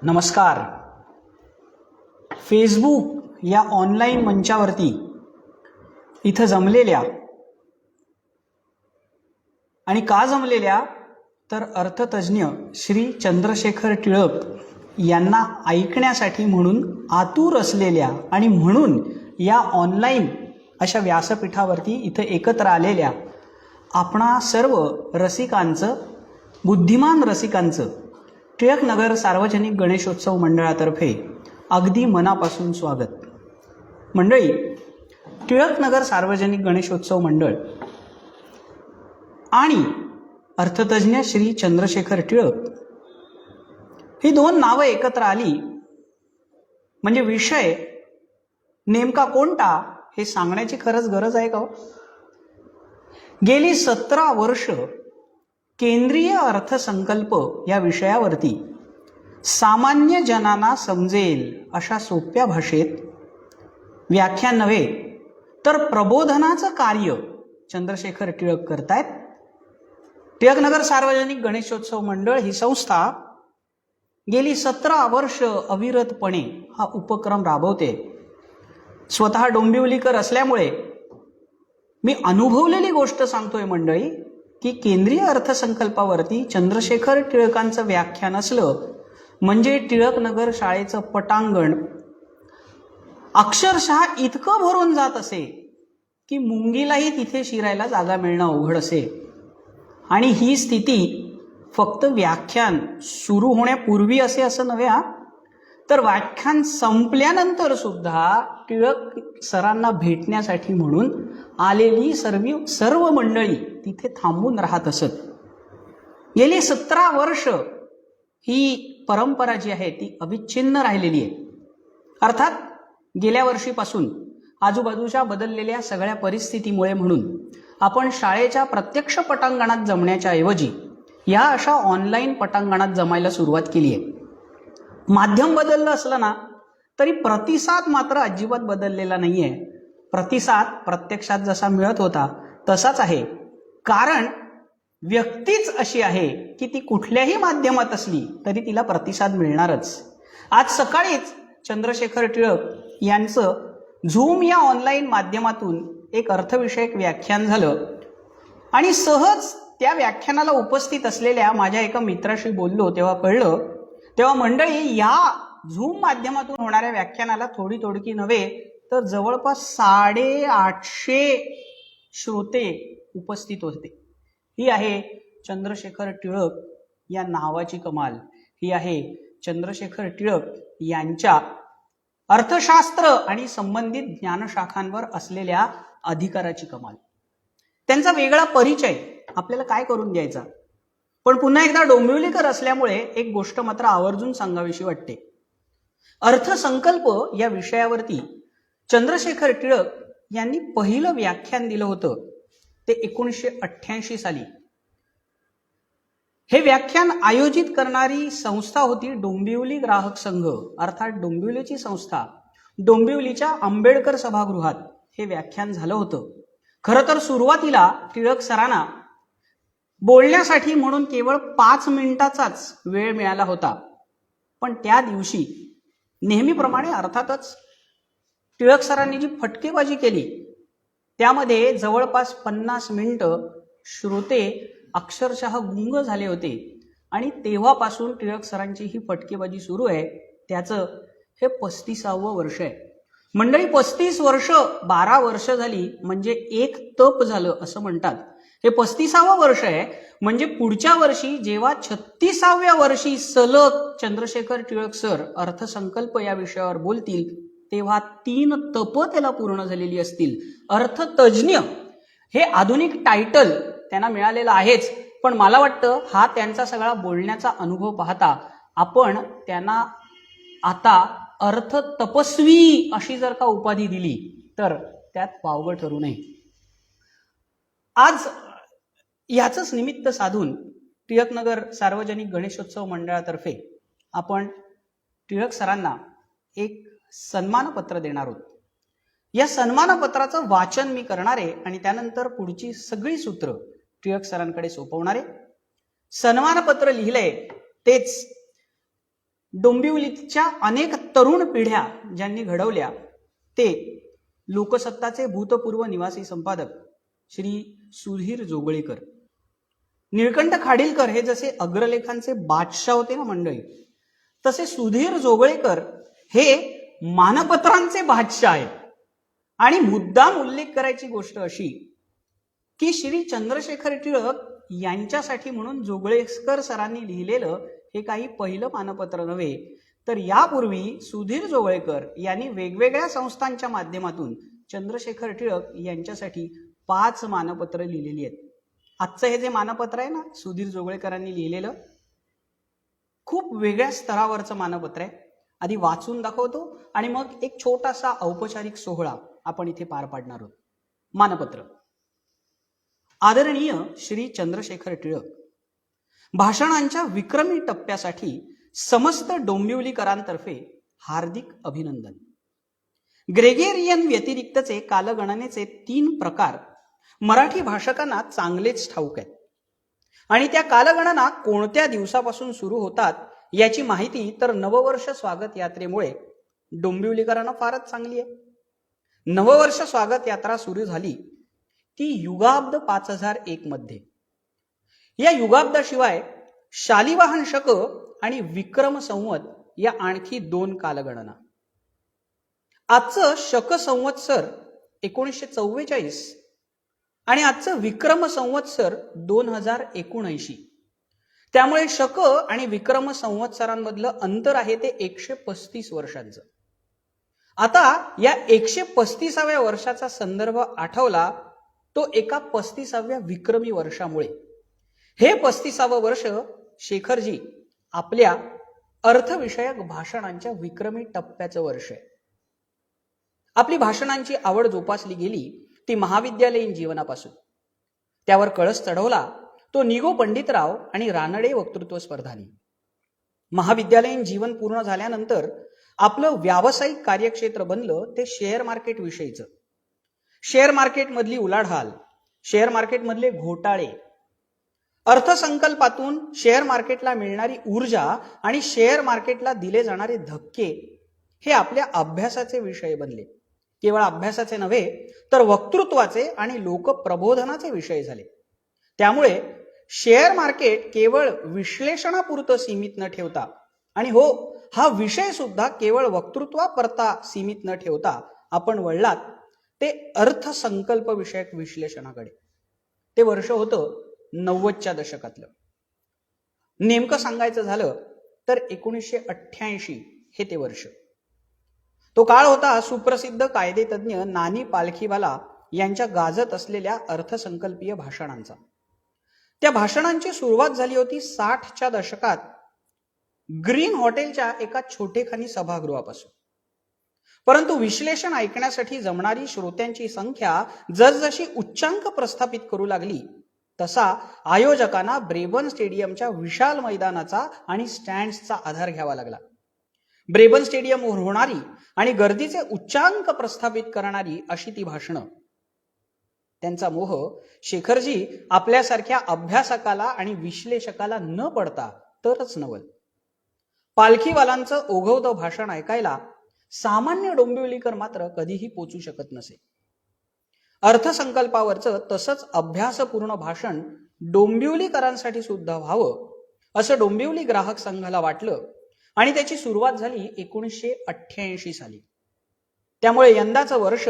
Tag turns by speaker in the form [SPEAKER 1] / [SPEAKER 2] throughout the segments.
[SPEAKER 1] नमस्कार. फेसबुक या ऑनलाईन मंचावरती इथं जमलेल्या आणि का जमलेल्या तर अर्थतज्ज्ञ श्री चंद्रशेखर टिळक यांना ऐकण्यासाठी म्हणून आतुर असलेल्या आणि म्हणून या ऑनलाईन अशा व्यासपीठावरती इथं एकत्र आलेल्या आपणा सर्व रसिकांचं, बुद्धिमान रसिकांचं टिळकनगर सार्वजनिक गणेशोत्सव मंडळातर्फे अगदी मनापासून स्वागत. मंडळी, टिळकनगर सार्वजनिक गणेशोत्सव मंडळ आणि अर्थतज्ज्ञ श्री चंद्रशेखर टिळक ही दोन नावं एकत्र आली म्हणजे विषय नेमका कोणता हे सांगण्याची खरंच गरज आहे का हो? गेली 17 वर्ष केंद्रीय अर्थसंकल्प या विषयावरती सामान्य जनांना समजेल अशा सोप्या भाषेत व्याख्यान नव्हे तर प्रबोधनाचं कार्य चंद्रशेखर टिळक करतायत. टिळकनगर सार्वजनिक गणेशोत्सव मंडळ ही संस्था गेली 17 वर्ष अविरतपणे हा उपक्रम राबवते. स्वतः डोंबिवलीकर असल्यामुळे मी अनुभवलेली गोष्ट सांगतोय मंडळी की केंद्रीय अर्थसंकल्पावरती चंद्रशेखर टिळकांचं व्याख्यान असलं म्हणजे टिळकनगर शाळेचं पटांगण अक्षरशः इतकं भरून जात असे की मुंगीलाही तिथे शिरायला जागा मिळणं अवघड असे. आणि ही स्थिती फक्त व्याख्यान सुरू होण्यापूर्वी असं नव्हे तर व्याख्यान संपल्यानंतर सुद्धा टिळक सरांना भेटण्यासाठी म्हणून आलेली सर्व मंडळी तिथे थांबून राहत असत. गेली 17 वर्ष ही परंपरा जी आहे ती अविच्छिन्न राहिलेली आहे. अर्थात गेल्या वर्षीपासून आजूबाजूच्या बदललेल्या सगळ्या परिस्थितीमुळे म्हणून आपण शाळेच्या प्रत्यक्ष पटांगणात जमण्याच्या ऐवजी या अशा ऑनलाईन पटांगणात जमायला सुरुवात केली आहे. माध्यम बदललं असलं ना तरी प्रतिसाद मात्र अजिबात बदललेला नाहीये. प्रतिसाद प्रत्यक्षात जसा मिळत होता तसाच आहे. कारण व्यक्तीच अशी आहे की ती कुठल्याही माध्यमात असली तरी तिला प्रतिसाद मिळणारच. आज सकाळीच चंद्रशेखर टिळक यांचं झूम या ऑनलाईन माध्यमातून एक अर्थविषयक व्याख्यान झालं आणि सहज त्या व्याख्यानाला उपस्थित असलेल्या माझ्या एका मित्राशी बोललो तेव्हा मंडळी या झूम माध्यमातून होणाऱ्या व्याख्यानाला थोडी नव्हे तर जवळपास 850 श्रोते उपस्थित होते. ही आहे चंद्रशेखर टिळक या नावाची कमाल. ही आहे चंद्रशेखर टिळक यांच्या अर्थशास्त्र आणि संबंधित ज्ञानशाखांवर असलेल्या अधिकाराची कमाल. त्यांचा वेगळा परिचय आपल्याला काय करून द्यायचा, पण पुन्हा एकदा डोंबिवलीकर असल्यामुळे एक गोष्ट मात्र आवर्जून सांगावीशी वाटते. अर्थसंकल्प या विषयावरती चंद्रशेखर टिळक यांनी पहिलं व्याख्यान दिलं होतं ते 1988 साली. हे व्याख्यान आयोजित करणारी संस्था होती डोंबिवली ग्राहक संघ, अर्थात डोंबिवलीची संस्था. डोंबिवलीच्या आंबेडकर सभागृहात हे व्याख्यान झालं होतं. खरं तर सुरुवातीला टिळक सरांना बोलण्यासाठी म्हणून केवळ 5 मिनिटाचाच वेळ मिळाला होता. पण त्या दिवशी नेहमीप्रमाणे अर्थातच टिळक सरांनी जी फटकेबाजी केली त्यामध्ये जवळपास 50 मिनिटं श्रोते अक्षरशः गुंग झाले होते. आणि तेव्हापासून टिळक सरांची ही फटकेबाजी सुरू आहे. त्याचं हे 35वं वर्ष आहे. मंडळी, 35 वर्ष, 12 वर्ष झाली म्हणजे एक तप झालं असं म्हणतात. हे 35वं वर्ष आहे म्हणजे पुढच्या वर्षी जेव्हा 36व्या वर्षी सलग चंद्रशेखर टिळक सर अर्थसंकल्प या विषयावर बोलतील तेव्हा 3 तप त्याला पूर्ण झालेली असतील. अर्थतज्ज्ञ हे आधुनिक टायटल त्यांना मिळालेलं आहेच, पण मला वाटतं हा त्यांचा सगळा बोलण्याचा अनुभव पाहता आपण त्यांना आता अर्थ तपस्वी अशी जर का उपाधी दिली तर त्यात वावगं ठरू नये. आज याचंच निमित्त साधून टिळकनगर सार्वजनिक गणेशोत्सव मंडळातर्फे आपण टिळक सरांना एक सन्मानपत्र देणार आहोत. या सन्मानपत्राचं वाचन मी करणार आहे आणि त्यानंतर पुढची सगळी सूत्र टिळक सरांकडे सोपवणार आहे. सन्मानपत्र लिहिलंय तेच डोंबिवलीच्या अनेक तरुण पिढ्या ज्यांनी घडवल्या ते लोकसत्ताचे भूतपूर्व निवासी संपादक श्री सुधीर जोगळेकर. निळकंठ खाडीलकर हे जसे अग्रलेखांचे बादशाह होते ना मंडळी, तसे सुधीर जोगळेकर हे मानपत्रांचे बादशाह आहेत. आणि मुद्दाम उल्लेख करायची गोष्ट अशी की श्री चंद्रशेखर टिळक यांच्यासाठी म्हणून जोगळेकर सरांनी लिहिलेलं हे काही पहिलं मानपत्र नव्हे, तर यापूर्वी सुधीर जोगळेकर यांनी वेगवेगळ्या संस्थांच्या माध्यमातून चंद्रशेखर टिळक यांच्यासाठी 5 मानपत्र लिहिलेली आहेत. आजचं हे जे मानपत्र आहे ना सुधीर जोगळेकरांनी लिहिलेलं, खूप वेगळ्या स्तरावरचं मानपत्र आहे. आधी वाचून दाखवतो आणि मग एक छोटासा औपचारिक सोहळा आपण इथे पार पाडणार आहोत. मानपत्र. आदरणीय श्री चंद्रशेखर टिळक, भाषणांच्या विक्रमी टप्प्यासाठी समस्त डोंबिवलीकरांतर्फे हार्दिक अभिनंदन. ग्रेगेरियन व्यतिरिक्तचे कालगणनेचे 3 प्रकार मराठी भाषकांना चांगलेच ठाऊक आहेत आणि त्या कालगणना कोणत्या दिवसापासून सुरू होतात याची माहिती तर नववर्ष स्वागत यात्रेमुळे डोंबिवलीकरांना फारच चांगली आहे. नववर्ष स्वागत यात्रा सुरू झाली ती युगाब्द 5001 मध्ये. या युगाब्दाशिवाय शालिवाहन शक आणि विक्रम संवत या आणखी 2 कालगणना. आजचं शक संवत्सर 1944 आणि आजचं विक्रम संवत्सर 2079. त्यामुळे शक आणि विक्रम संवत्सरांमधलं अंतर आहे ते 135 वर्षांचं. आता या 135व्या वर्षाचा संदर्भ आठवला तो एका 35व्या विक्रमी वर्षामुळे. हे 35वं वर्ष शेखरजी आपल्या अर्थविषयक भाषणांच्या विक्रमी टप्प्याचं वर्ष आहे. आपली भाषणांची आवड जोपासली गेली ती महाविद्यालयीन जीवनापासून. त्यावर कळस चढवला तो निगो पंडितराव आणि रानडे वक्तृत्व स्पर्धांनी. महाविद्यालयीन जीवन पूर्ण झाल्यानंतर आपलं व्यावसायिक कार्यक्षेत्र बनलं ते शेअर मार्केट विषयीचं. शेअर मार्केटमधली उलाढाल, शेअर मार्केटमधले घोटाळे, अर्थसंकल्पातून शेअर मार्केटला मिळणारी ऊर्जा आणि शेअर मार्केटला दिले जाणारे धक्के हे आपल्या अभ्यासाचे विषय बनले. केवळ अभ्यासाचे नव्हे तर वक्तृत्वाचे आणि लोकप्रबोधनाचे विषय झाले. त्यामुळे शेअर मार्केट केवळ विश्लेषणापुरतं सीमित न ठेवता आणि हो हा विषय सुद्धा केवळ वक्तृत्वापुरता सीमित न ठेवता आपण वळलात ते अर्थसंकल्प विषयक विश्लेषणाकडे. ते वर्ष होतं 90च्या दशकातलं. नेमकं सांगायचं झालं तर 1988 हे ते वर्ष. तो काळ होता सुप्रसिद्ध कायदेतज्ञ नानी पालखीवाला यांच्या गाजत असलेल्या अर्थसंकल्पीय भाषणांचा. त्या भाषणांची सुरुवात झाली होती 60च्या दशकात ग्रीन हॉटेलच्या एका छोटेखानी सभागृहापासून. परंतु विश्लेषण ऐकण्यासाठी जमणारी श्रोत्यांची संख्या जसजशी उच्चांक प्रस्थापित करू लागली तसा आयोजकांना ब्रेबन स्टेडियमच्या विशाल मैदानाचा आणि स्टँड्सचा आधार घ्यावा लागला. ब्रेबन स्टेडियमवर होणारी आणि गर्दीचे उच्चांक प्रस्थापित करणारी अशी ती भाषणं. त्यांचा मोह शेखरजी आपल्यासारख्या अभ्यासकाला आणि विश्लेषकाला न पडता तरच नवल. पालखीवालांचं ओघवतं भाषण ऐकायला सामान्य डोंबिवलीकर मात्र कधीही पोचू शकत नसे. अर्थसंकल्पावरचं तसंच अभ्यासपूर्ण भाषण डोंबिवलीकरांसाठी सुद्धा व्हावं असं डोंबिवली ग्राहक संघाला वाटलं आणि त्याची सुरुवात झाली 1988 साली. त्यामुळे यंदाचं वर्ष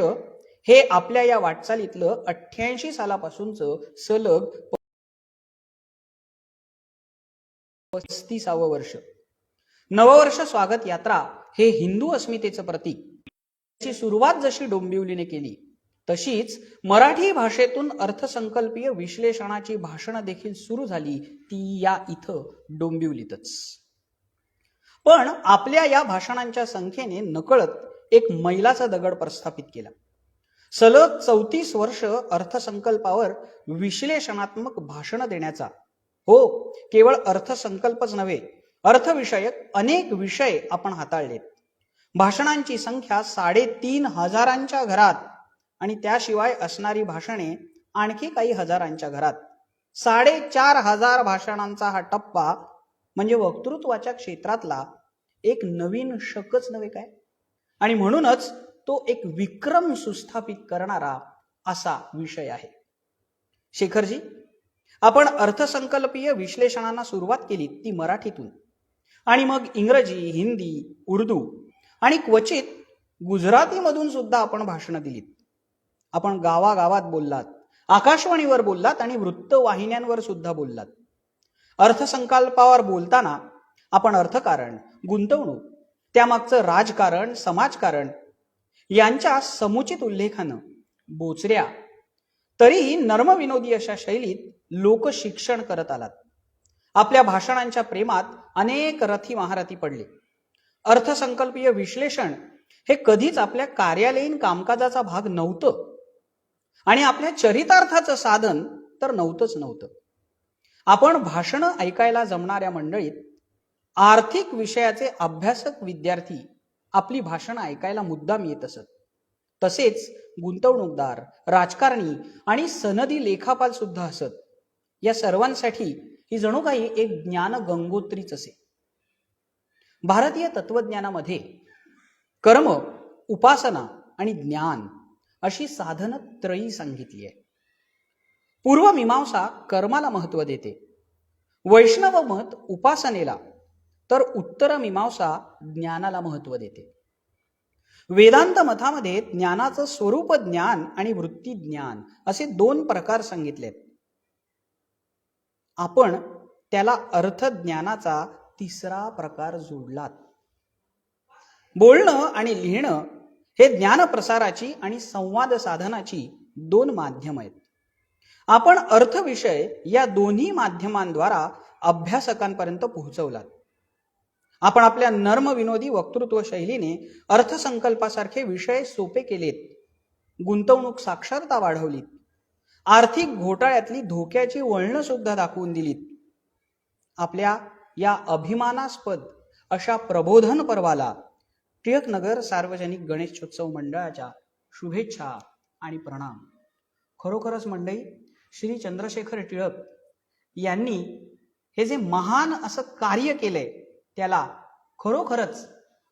[SPEAKER 1] हे आपल्या या वाटचालीतलं 88 सालापासूनचं सलग 35वं वर्ष. नववर्ष स्वागत यात्रा हे हिंदू अस्मितेचं प्रतीक. त्याची सुरुवात जशी डोंबिवलीने केली तशीच मराठी भाषेतून अर्थसंकल्पीय विश्लेषणाची भाषणं देखील सुरू झाली ती या इथं डोंबिवलीतच. पण आपल्या या भाषणांच्या संख्येने नकळत एक मैलाचा दगड प्रस्थापित केला. सलग 34 वर्ष अर्थसंकल्पावर विश्लेषणात्मक भाषण देण्याचा, हो केवळ अर्थसंकल्पच नव्हे अर्थविषयक अनेक विषय आपण हाताळलेत. भाषणांची संख्या 3500च्या घरात आणि त्याशिवाय असणारी भाषणे आणखी काही हजारांच्या घरात. 4500 भाषणांचा हा टप्पा म्हणजे वक्तृत्वाच्या क्षेत्रातला एक नवीन शकच नव्हे काय? आणि म्हणूनच तो एक विक्रम सुस्थापित करणारा असा विषय आहे. शेखरजी, आपण अर्थसंकल्पीय विश्लेषणाला सुरुवात केली ती मराठीतून, आणि मग इंग्रजी, हिंदी, उर्दू आणि क्वचित गुजरातीमधून सुद्धा आपण भाषणं दिलीत. आपण गावागावात बोललात, आकाशवाणीवर बोललात आणि वृत्तवाहिन्यांवर सुद्धा बोललात. अर्थसंकल्पावर बोलताना आपण अर्थकारण, गुंतवणूक, त्यामागचं राजकारण, समाजकारण यांच्या समुचित उल्लेखानं बोचऱ्या तरीही नर्मविनोदी अशा शैलीत लोकशिक्षण करत आलात. आपल्या भाषणांच्या प्रेमात अनेक रथी महारथी पडले. अर्थसंकल्पीय विश्लेषण हे कधीच आपल्या कार्यालयीन कामकाजाचा भाग नव्हतं आणि आपल्या चरितार्थाचं साधन तर नव्हतं. आपण भाषणं ऐकायला जमणाऱ्या मंडळीत आर्थिक विषयाचे अभ्यासक विद्यार्थी आपली भाषणं ऐकायला मुद्दाम येत असत. तसेच गुंतवणूकदार, राजकारणी आणि सनदी लेखापाल सुद्धा असत. या सर्वांसाठी ही जणू काही एक ज्ञान गंगोत्रीच असे. भारतीय तत्वज्ञानामध्ये कर्म, उपासना आणि ज्ञान अशी साधन त्रयी सांगितली आहे. पूर्व मीमांसा कर्माला महत्व देते, वैष्णव मत उपासनेला, तर उत्तर मीमांसा ज्ञानाला महत्व देते. वेदांत मतामध्ये ज्ञानाचं स्वरूप ज्ञान आणि वृत्ती ज्ञान असे दोन प्रकार सांगितलेत. आपण त्याला अर्थज्ञानाचा तिसरा प्रकार जोडलात. बोलणं आणि लिहिणं हे ज्ञानप्रसाराची आणि संवाद साधनाची दोन माध्यम आहेत. आपण अर्थविषय या दोन्ही माध्यमांद्वारा अभ्यासकांपर्यंत पोहोचवलात. आपण आपल्या नर्मविनोदी वक्तृत्व शैलीने अर्थसंकल्पासारखे विषय सोपे केलेत, गुंतवणूक साक्षरता वाढवलीत, आर्थिक घोटाळ्यातली धोक्याची वळणं सुद्धा दाखवून दिलीत. आपल्या या अभिमानास्पद अशा प्रबोधन पर्वाला टिळकनगर सार्वजनिक गणेशोत्सव मंडळाच्या शुभेच्छा आणि प्रणाम. खरोखरच मंडळी, श्री चंद्रशेखर टिळक यांनी हे जे महान असं कार्य केलंय त्याला खरोखरच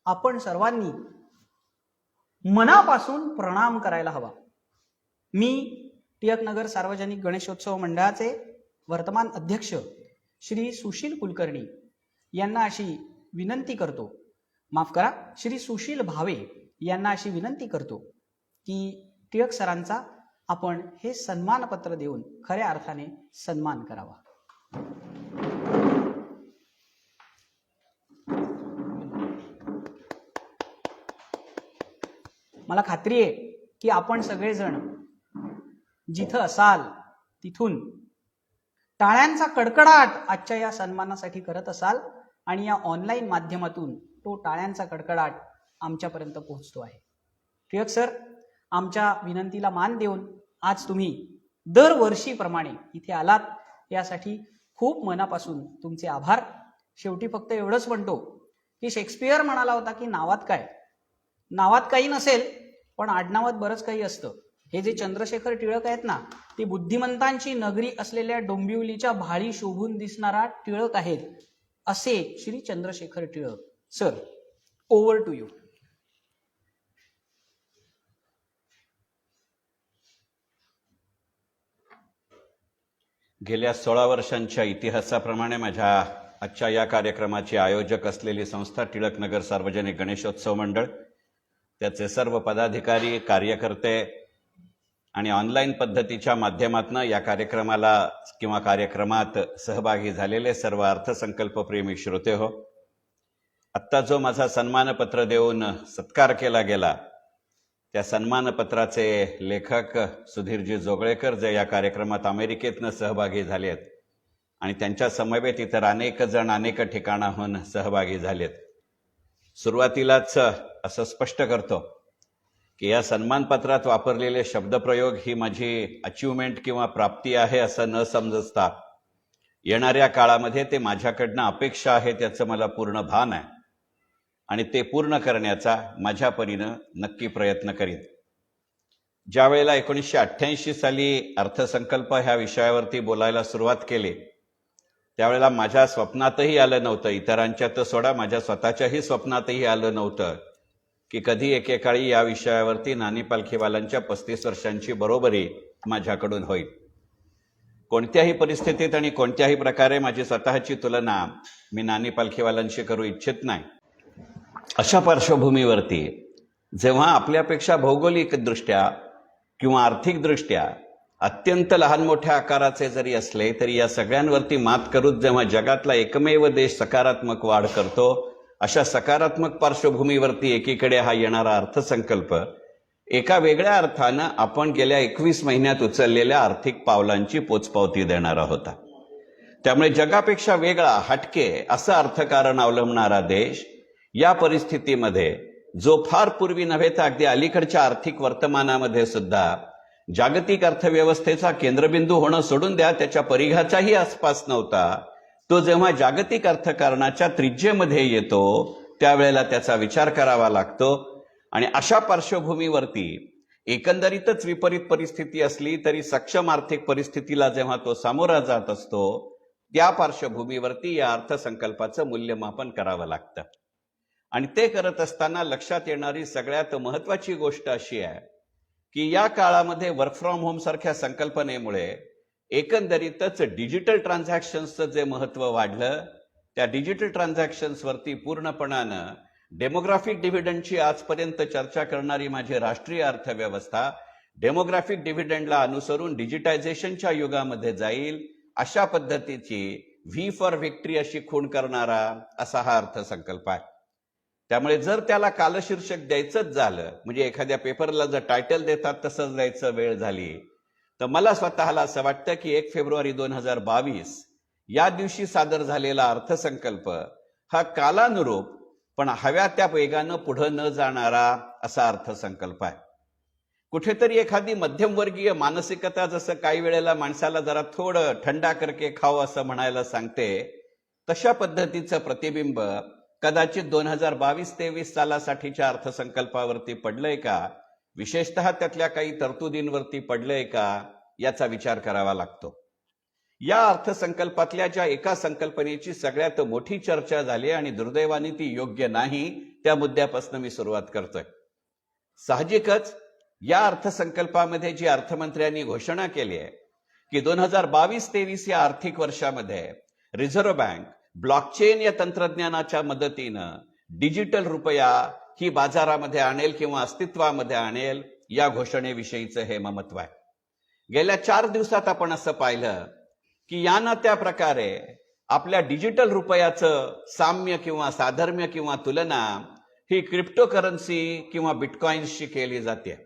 [SPEAKER 1] आपण सर्वांनी मनापासून प्रणाम करायला हवा. मी टिळकनगर सार्वजनिक गणेशोत्सव मंडळाचे वर्तमान अध्यक्ष श्री सुशील कुलकर्णी यांना अशी विनंती करतो, माफ करा, श्री सुशील भावे यांना अशी विनंती करतो की टिळक सरांचा आपण हे सन्मानपत्र देऊन खऱ्या अर्थाने सन्मान करावा. मला खात्री आहे की आपण सगळेजण जिथं असाल तिथून टाळ्यांचा कडकडाट आजच्या या सन्मानासाठी करत असाल आणि या ऑनलाईन माध्यमातून तो टाळ्यांचा कडकडाट आमच्यापर्यंत पोहोचतो आहे. टिळक सर, आमच्या विनंतीला मान देऊन आज तुम्ही दरवर्षीप्रमाणे इथे आलात, यासाठी खूप मनापासून तुमचे आभार. शेवटी फक्त एवढंच म्हणतो की शेक्सपियर म्हणाला होता की नावात काही नसेल पण आडनावात बरंच काही असतं. हे जे चंद्रशेखर टिळक आहेत ना, ते बुद्धिमंतांची नगरी असलेल्या डोंबिवलीच्या भाळी शोभून दिसणारा टिळक आहेत, असे Shri Chandrashekhar Tilak. Sir, over to you.
[SPEAKER 2] गेल्या 16 वर्षांच्या इतिहासाप्रमाणे माझ्या आजच्या या कार्यक्रमाचे आयोजक असलेली संस्था टिळकनगर सार्वजनिक गणेशोत्सव मंडळ, त्याचे सर्व पदाधिकारी, कार्यकर्ते आणि ऑनलाईन पद्धतीच्या माध्यमातून या कार्यक्रमाला किंवा कार्यक्रमात सहभागी झालेले सर्व अर्थसंकल्पप्रेमी श्रोते हो, आत्ता जो माझा सन्मानपत्र देऊन सत्कार केला गेला त्या सन्मानपत्राचे लेखक सुधीरजी जोगळेकर जे या कार्यक्रमात अमेरिकेतनं सहभागी झालेत आणि त्यांच्या समवेत इतर अनेक जण अनेक ठिकाणाहून सहभागी झालेत. सुरुवातीलाच असं स्पष्ट करतो की या सन्मानपत्रात वापरलेले शब्दप्रयोग ही माझी अचिव्हमेंट किंवा प्राप्ती आहे असं न समजता येणाऱ्या काळामध्ये ते माझ्याकडनं अपेक्षा आहे त्याचं मला पूर्ण भान आहे आणि ते पूर्ण करण्याचा माझ्या परीनं नक्की प्रयत्न करीन. ज्या वेळेला 1988 साली अर्थसंकल्प ह्या विषयावरती बोलायला सुरुवात केली त्यावेळेला माझ्या स्वप्नातही आलं नव्हतं, इतरांच्या तर सोडा, माझ्या स्वतःच्याही स्वप्नातही आलं नव्हतं की कधी एकेकाळी या विषयावरती नानी पालखीवालांच्या 35 वर्षांची बरोबरी माझ्याकडून होईल. कोणत्याही परिस्थितीत आणि कोणत्याही प्रकारे माझी स्वतःची तुलना मी नानी पालखीवालांशी करू इच्छित नाही. अशा पार्श्वभूमीवरती जेव्हा आपल्यापेक्षा भौगोलिकदृष्ट्या किंवा आर्थिकदृष्ट्या अत्यंत लहान मोठ्या आकाराचे जरी असले तरी या सगळ्यांवरती मात करून जेव्हा जगातला एकमेव देश सकारात्मक वाढ करतो, अशा सकारात्मक पार्श्वभूमीवरती एकीकडे हा येणारा अर्थसंकल्प एका वेगळ्या अर्थानं आपण गेल्या 21 महिन्यात उचललेल्या आर्थिक पावलांची पोचपावती देणारा होता. त्यामुळे जगापेक्षा वेगळा, हटके असं अर्थकारण अवलंबणारा देश या परिस्थितीमध्ये, जो फार पूर्वी नव्हे तर अगदी अलीकडच्या आर्थिक वर्तमानामध्ये सुद्धा जागतिक अर्थव्यवस्थेचा केंद्रबिंदू होणं सोडून द्या, त्याच्या परिघाच्याही आसपास नव्हता, तो जेव्हा जागतिक अर्थकारणाच्या त्रिज्येमध्ये येतो त्यावेळेला त्याचा विचार करावा लागतो. आणि अशा पार्श्वभूमीवरती एकंदरीतच विपरीत परिस्थिती असली तरी सक्षम आर्थिक परिस्थितीला जेव्हा तो सामोरा जात असतो, त्या पार्श्वभूमीवरती या अर्थसंकल्पाचं मूल्यमापन करावं लागतं. आणि ते करत असताना लक्षात येणारी सगळ्यात महत्वाची गोष्ट अशी आहे की या काळामध्ये वर्क फ्रॉम होम सारख्या संकल्पनेमुळे एकंदरीतच डिजिटल ट्रान्झॅक्शन्सचं जे महत्व वाढलं, त्या डिजिटल ट्रान्झॅक्शन्सवरती पूर्णपणानं डेमोग्राफिक डिव्हिडंडची आजपर्यंत चर्चा करणारी माझी राष्ट्रीय अर्थव्यवस्था डेमोग्राफिक डिव्हिडंडला अनुसरून डिजिटायझेशनच्या युगामध्ये जाईल, अशा पद्धतीची व्ही फॉर व्हिक्ट्री अशी खूण करणारा असा हा अर्थसंकल्प आहे. त्यामुळे जर त्याला कालशीर्षक द्यायचंच झालं, म्हणजे एखाद्या पेपरला जर टायटल देतात तसंच द्यायचं वेळ झाली, तर मला स्वतःला असं वाटतं की 1 फेब्रुवारी 2022 या दिवशी सादर झालेला अर्थसंकल्प हा कालानुरूप पण हव्या त्या वेगानं पुढे न जाणारा असा अर्थसंकल्प आहे. कुठेतरी एखादी मध्यमवर्गीय मानसिकता जसं काही वेळेला माणसाला जरा थोडं ठंडा करके खाओ असं म्हणायला सांगते, तशा पद्धतीचं प्रतिबिंब कदाचित 2022-23 सालासाठीच्या अर्थसंकल्पावरती पडलंय का, विशेषतः त्यातल्या काही तरतुदींवरती पडलंय का, याचा विचार करावा लागतो. या अर्थसंकल्पातल्या ज्या एका संकल्पनेची सगळ्यात मोठी चर्चा झाली आणि दुर्दैवाने ती योग्य नाही, त्या मुद्द्यापासून मी सुरुवात करतोय. साहजिकच या अर्थसंकल्पामध्ये जी अर्थमंत्र्यांनी घोषणा केली आहे की 2022-23 या आर्थिक वर्षामध्ये रिझर्व्ह बँक ब्लॉकचेन या तंत्रज्ञानाच्या मदतीनं डिजिटल रुपया ही बाजारामध्ये आणेल किंवा अस्तित्वामध्ये आणेल, या घोषणेविषयीचं हे महत्व आहे. गेल्या 4 दिवसात आपण असं पाहिलं की या ना त्या प्रकारे आपल्या डिजिटल रुपयाचं साम्य किंवा साधर्म्य किंवा तुलना ही क्रिप्टोकरन्सी किंवा बिटकॉइन्सशी केली जाते.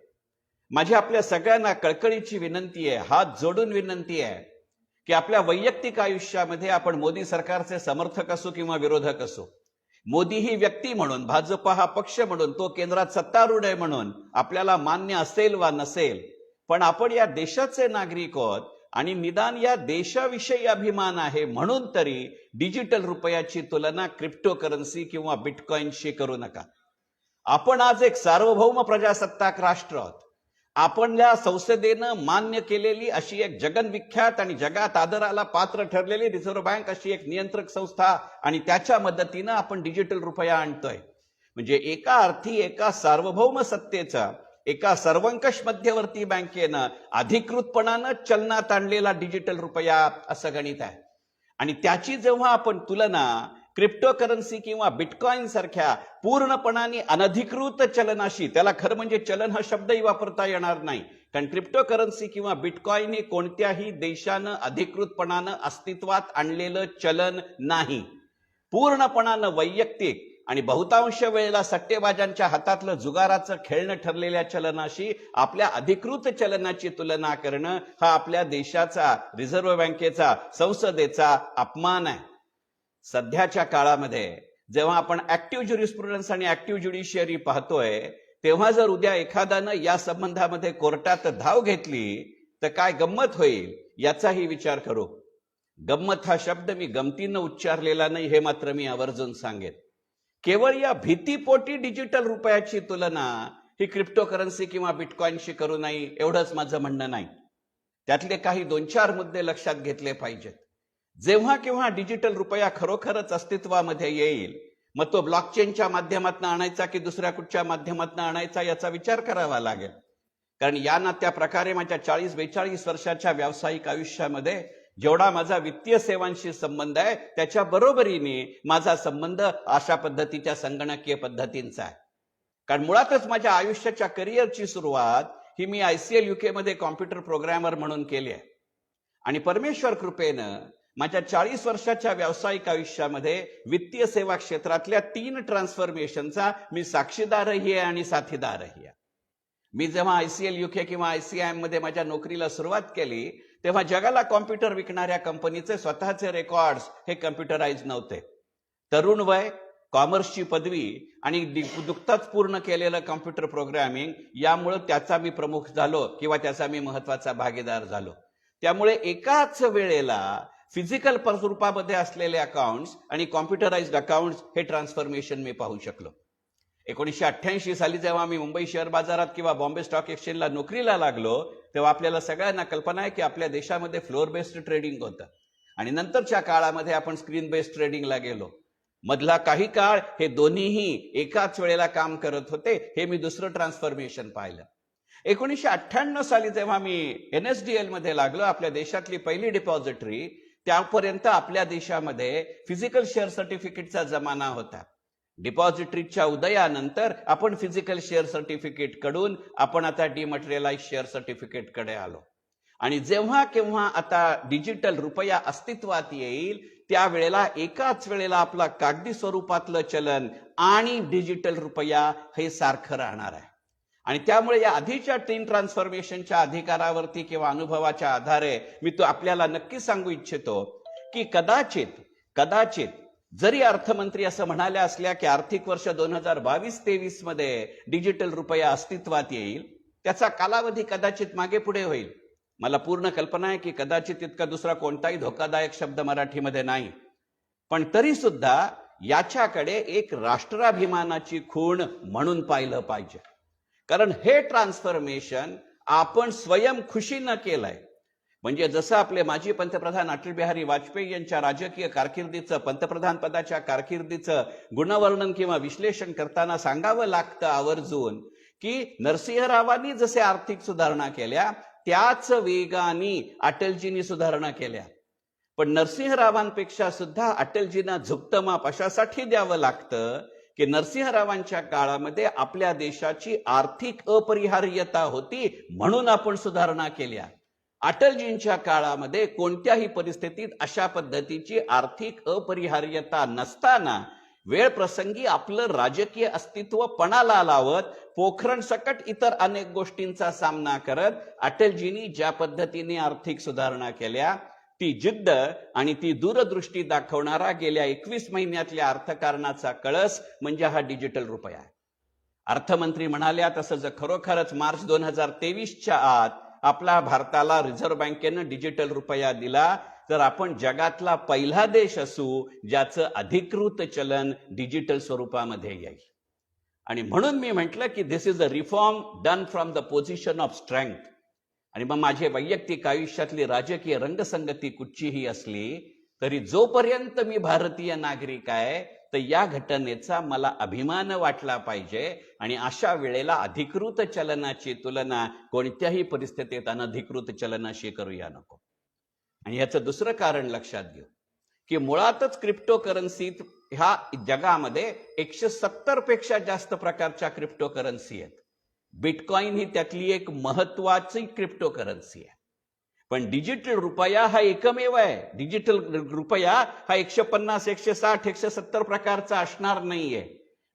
[SPEAKER 2] माझी आपल्या सगळ्यांना कळकळीची विनंती आहे, हात जोडून विनंती आहे की आपल्या वैयक्तिक आयुष्यामध्ये आपण मोदी सरकारचे समर्थक असू किंवा विरोधक असू, मोदी ही व्यक्ती म्हणून, भाजप हा पक्ष म्हणून, तो केंद्रात सत्तारूढ आहे म्हणून आपल्याला मान्य असेल वा नसेल, पण आपण या देशाचे नागरिक आहोत आणि निदान या देशाविषयी अभिमान आहे म्हणून तरी डिजिटल रुपयाची तुलना क्रिप्टोकरन्सी किंवा बिटकॉइनशी करू नका. आपण आज एक सार्वभौम प्रजासत्ताक राष्ट्र आहोत. आपल्या संसदेनं मान्य केलेली अशी एक जगविख्यात आणि जगात आदराला पात्र ठरलेली रिझर्व्ह बँक अशी एक नियंत्रक संस्था आणि त्याच्या मदतीनं आपण डिजिटल रुपया आणतोय. म्हणजे एका अर्थी एका सार्वभौम सत्तेचा, एका सर्वंकष मध्यवर्ती बँकेनं अधिकृतपणानं चलनात आणलेला डिजिटल रुपया असं गणित आहे. आणि त्याची जेव्हा आपण तुलना क्रिप्टोकरन्सी किंवा बिटकॉइन सारख्या पूर्णपणाने अनधिकृत चलनाशी, त्याला खरं म्हणजे चलन हा शब्दही वापरता येणार नाही, कारण क्रिप्टोकरन्सी किंवा बिटकॉइन हे कोणत्याही देशानं अधिकृतपणानं अस्तित्वात आणलेलं चलन नाही. पूर्णपणानं वैयक्तिक आणि बहुतांश वेळेला सट्टेबाजांच्या हातातलं जुगाराचं खेळणं ठरलेल्या चलनाशी आपल्या अधिकृत चलनाची तुलना करणं हा आपल्या देशाचा, रिझर्व्ह बँकेचा, संसदेचा अपमान आहे. सध्याच्या काळामध्ये जेव्हा आपण ऍक्टिव्ह ज्युरिस्प्रुडन्स आणि ऍक्टिव्ह ज्युडिशियरी पाहतोय, तेव्हा जर उद्या एखाद्यानं या संबंधामध्ये कोर्टात धाव घेतली तर काय गंमत होईल याचाही विचार करू. गंमत हा शब्द मी गमतीनं उच्चारलेला नाही, हे मात्र मी आवर्जून सांगेन. केवळ या भीतीपोटी डिजिटल रुपयाची तुलना ही क्रिप्टोकरन्सी किंवा बिटकॉइनशी करू नये एवढंच माझं म्हणणं नाही. त्यातले काही 2-4 मुद्दे लक्षात घेतले पाहिजेत. जेव्हा केव्हा डिजिटल रुपया खरोखरच अस्तित्वामध्ये येईल, मग तो ब्लॉकचेनच्या माध्यमातून आणायचा की दुसऱ्या कुठच्या माध्यमातून आणायचा याचा विचार करावा लागेल. कारण या ना त्या प्रकारे माझ्या 40-42 वर्षाच्या व्यावसायिक आयुष्यामध्ये जेवढा माझा वित्तीय सेवांशी संबंध आहे त्याच्या बरोबरीने माझा संबंध अशा पद्धतीच्या संगणकीय पद्धतींचा आहे. कारण मुळातच माझ्या आयुष्याच्या करिअरची सुरुवात ही मी ICL UK मध्ये कॉम्प्युटर प्रोग्रॅमर म्हणून केली आहे. आणि परमेश्वर कृपेनं माझ्या 40 वर्षाच्या व्यावसायिक आयुष्यामध्ये वित्तीय सेवा क्षेत्रातल्या 3 ट्रान्सफॉर्मेशनचा मी साक्षीदारही आहे आणि साथीदारही आहे. मी जेव्हा ICL UK किंवा ICIM मध्ये माझ्या नोकरीला सुरुवात केली तेव्हा जगाला कॉम्प्युटर विकणाऱ्या कंपनीचे स्वतःचे रेकॉर्ड्स हे कम्प्युटराइज नव्हते. तरुण वय, कॉमर्सची पदवी आणि नुकताच पूर्ण केलेलं कॉम्प्युटर प्रोग्रॅमिंग यामुळे त्याचा मी प्रमुख झालो किंवा त्याचा मी महत्वाचा भागीदार झालो. त्यामुळे एकाच वेळेला फिजिकल स्वरूपामध्ये असलेले अकाउंट्स आणि कॉम्प्युटराइज्ड अकाउंट्स हे ट्रान्सफॉर्मेशन मी पाहू शकलो. 1988 साली जेव्हा मी मुंबई शेअर बाजारात किंवा बॉम्बे स्टॉक एक्सचेंजला नोकरीला लागलो तेव्हा आपल्याला सगळ्यांना कल्पना आहे की आपल्या देशामध्ये फ्लोअर बेस्ड ट्रेडिंग होतं आणि नंतरच्या काळामध्ये आपण स्क्रीन बेस्ड ट्रेडिंगला गेलो. मधला काही काळ हे दोन्हीही एकाच वेळेला काम करत होते. हे मी दुसरं ट्रान्सफॉर्मेशन पाहिलं. 1998 साली जेव्हा मी NSDL मध्ये लागलो, आपल्या देशातली पहिली डिपॉझिटरी, त्यापर्यंत आपल्या देशामध्ये फिजिकल शेअर सर्टिफिकेटचा जमाना होता. डिपॉझिटरीच्या उदयानंतर आपण फिजिकल शेअर सर्टिफिकेट कडून आपण आता डिमटेरियलाइज शेअर सर्टिफिकेट कडे आलो. आणि जेव्हा केव्हा आता डिजिटल रुपया अस्तित्वात येईल त्यावेळेला एकाच वेळेला आपला कागदी स्वरूपातलं चलन आणि डिजिटल रुपया हे सारखं राहणार आहे. आणि त्यामुळे या आधीच्या 3 ट्रान्सफॉर्मेशनच्या अधिकारावरती किंवा अनुभवाच्या आधारे मी तो आपल्याला नक्की सांगू इच्छितो की कदाचित जरी अर्थमंत्री असं म्हणाल्या असल्या की आर्थिक वर्ष 2022-23 मध्ये डिजिटल रुपया अस्तित्वात येईल, त्याचा कालावधी कदाचित मागे पुढे होईल. मला पूर्ण कल्पना आहे की कदाचित इतका दुसरा कोणताही धोकादायक शब्द मराठीमध्ये नाही, पण तरी सुद्धा याच्याकडे एक राष्ट्राभिमानाची खूण म्हणून पाहिलं पाहिजे. कारण हे ट्रान्सफॉर्मेशन आपण स्वयं खुशीनं केलंय. म्हणजे जसं आपले माजी पंतप्रधान अटल बिहारी वाजपेयी यांच्या राजकीय कारकिर्दीचं, पंतप्रधान पदाच्या कारकिर्दीचं गुणवर्णन किंवा विश्लेषण करताना सांगावं लागतं आवर्जून की नरसिंहरावांनी जसे आर्थिक सुधारणा केल्या त्याच वेगाने अटलजींनी सुधारणा केल्या. पण नरसिंहरावांपेक्षा सुद्धा अटलजींना झुकतं माप अशासाठी द्यावं लागतं की नरसिंहरावांच्या काळामध्ये आपल्या देशाची आर्थिक अपरिहार्यता होती म्हणून आपण सुधारणा केल्या. अटलजींच्या काळामध्ये कोणत्याही परिस्थितीत अशा पद्धतीची आर्थिक अपरिहार्यता नसताना वेळ प्रसंगी आपलं राजकीय अस्तित्व पणाला लावत पोखरण सकट इतर अनेक गोष्टींचा सामना करत अटलजींनी ज्या पद्धतीने आर्थिक सुधारणा केल्या ती जिद्द आणि ती दूरदृष्टी दाखवणारा गेल्या 21 महिन्यातल्या अर्थकारणाचा कळस म्हणजे हा डिजिटल रुपया आहे. अर्थमंत्री म्हणाल्या तसं जर खरोखरच मार्च 2023च्या आत आपला भारताला रिझर्व्ह बँकेनं डिजिटल रुपया दिला तर आपण जगातला पहिला देश असू ज्याचं अधिकृत चलन डिजिटल स्वरूपामध्ये येईल. आणि म्हणून मी म्हटलं की this is a reform done from the position of strength. आणि मग माझे वैयक्तिक आयुष्यातली राजकीय रंगसंगती कुठचीही असली तरी जोपर्यंत मी भारतीय नागरिक आहे तर या घटनेचा मला अभिमान वाटला पाहिजे. आणि अशा वेळेला अधिकृत चलनाची तुलना कोणत्याही परिस्थितीत अनधिकृत चलनाशी करूया नको. आणि याचं दुसरं कारण लक्षात घेऊ की मुळातच क्रिप्टोकरन्सी ह्या जगामध्ये 170 पेक्षा जास्त प्रकारच्या क्रिप्टोकरन्सी आहेत. बिटकॉइन ही त्यातली एक महत्वाची क्रिप्टोकरन्सी आहे. पण डिजिटल रुपया हा एकमेव आहे. डिजिटल रुपया हा 150, 160, 170 प्रकारचा असणार नाहीये.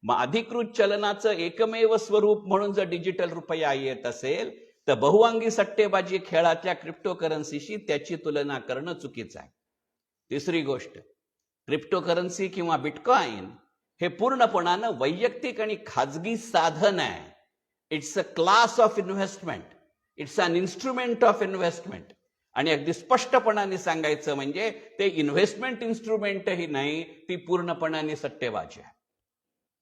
[SPEAKER 2] मग अधिकृत चलनाचं एकमेव स्वरूप म्हणून जर डिजिटल रुपया येत असेल तर बहुअंगी सट्टेबाजी खेळातल्या क्रिप्टोकरन्सीशी त्याची तुलना करणं चुकीचं आहे. तिसरी गोष्ट, क्रिप्टोकरन्सी किंवा बिटकॉइन हे पूर्णपणानं वैयक्तिक आणि खाजगी साधन आहे. It's a class of investment, it's an instrument of investment. आणि अगदी स्पष्टपणाने सांगायचं म्हणजे ते इन्व्हेस्टमेंट इन्स्ट्रुमेंटही नाही, ती पूर्णपणाने सट्टेबाजी आहे.